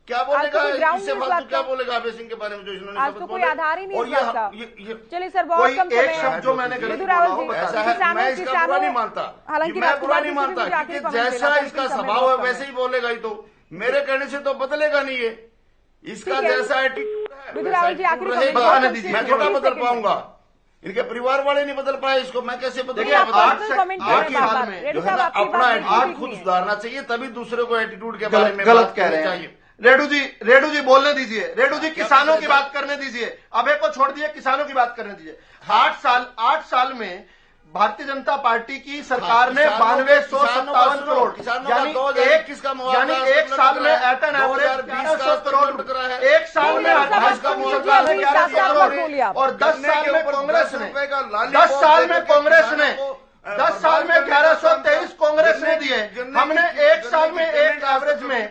क्या बोलेगा, इससे फालतू क्या बोलेगा अभय सिंह के बारे में जो इन्होंने आज तो कोई आधार ही नहीं है इसका। चलिए सर, बहुत कोई कम समय एक शब्द जो मैंने गलत बोला हो ऐसा है, मैं इसका बुरा नहीं मानता, मैं बुरा नहीं मानता, क्योंकि जैसा इसका स्वभाव है वैसे ही बोलेगा ही, तो मेरे कहने से तो बदलेगा नहीं है, इसका जैसा एटीट्यूड है मैं थोड़ा बदल पाऊंगा, इनके परिवार वाले नहीं बदल पाए इसको, मैं कैसे बदलूंगा? अपना एटीट्यूड खुद सुधारना चाहिए, तभी दूसरे को एटीट्यूड के बारे में गलत कह रहे हैं। रेड्डू जी बोलने दीजिए, रेड्डू जी किसानों की बात करने दीजिए, अभय को छोड़ दिए, किसानों की बात करने दीजिए। 8 साल में भारतीय जनता पार्टी की सरकार ने 9257 करोड़ यानी एक साल में एट एन एवरेज 1100 करोड़, एक साल में सरकार ने 1100 करोड़, और 10 साल में कांग्रेस ने 10 साल में 1123 कांग्रेस ने दिए, हमने एक साल में एक एवरेज में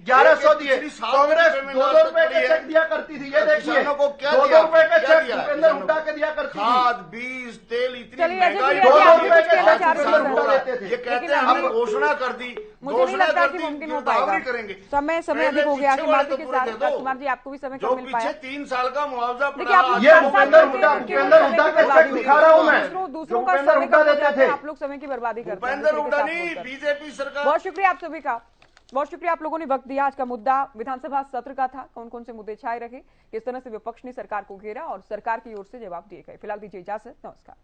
1100 दिए। कांग्रेस 2-2 रुपए के चेक दिया करती थी, ये देखिए 2-2 रुपए के चेक भूपेंद्र हुड्डा के दिया करती थी, खाद बीज तेल इतनी महंगाई 2-2 रुपए के भूपेंद्र हुड्डा देते थे। ये कहते हैं हमने घोषणा कर दी, मुझे नहीं लगता कि मुमकिन हो पाएगा, करेंगे। समय अधिक हो गया कि बात के साथ राजकुमार जी आपको भी समय जो मिल पाया। पीछे 3 साल का मुआवजा ये भूपेंद्र हुड्डा का चेक दिखा रहा हूँ मैं, दूसरों का समय कम हो जाता है, आप लोग समय की बर्बादी करते हैं। भूपेंद्र हुड्डा नहीं, बीजेपी सरकार। बहुत शुक्रिया आप सभी का, बहुत शुक्रिया आप लोगों ने वक्त दिया। आज का मुद्दा विधानसभा सत्र का था, कौन कौन से मुद्दे छाए रहे, किस तरह से विपक्ष ने सरकार को घेरा और सरकार की ओर से जवाब दिए गए। फिलहाल दीजिए इजाजत, नमस्कार।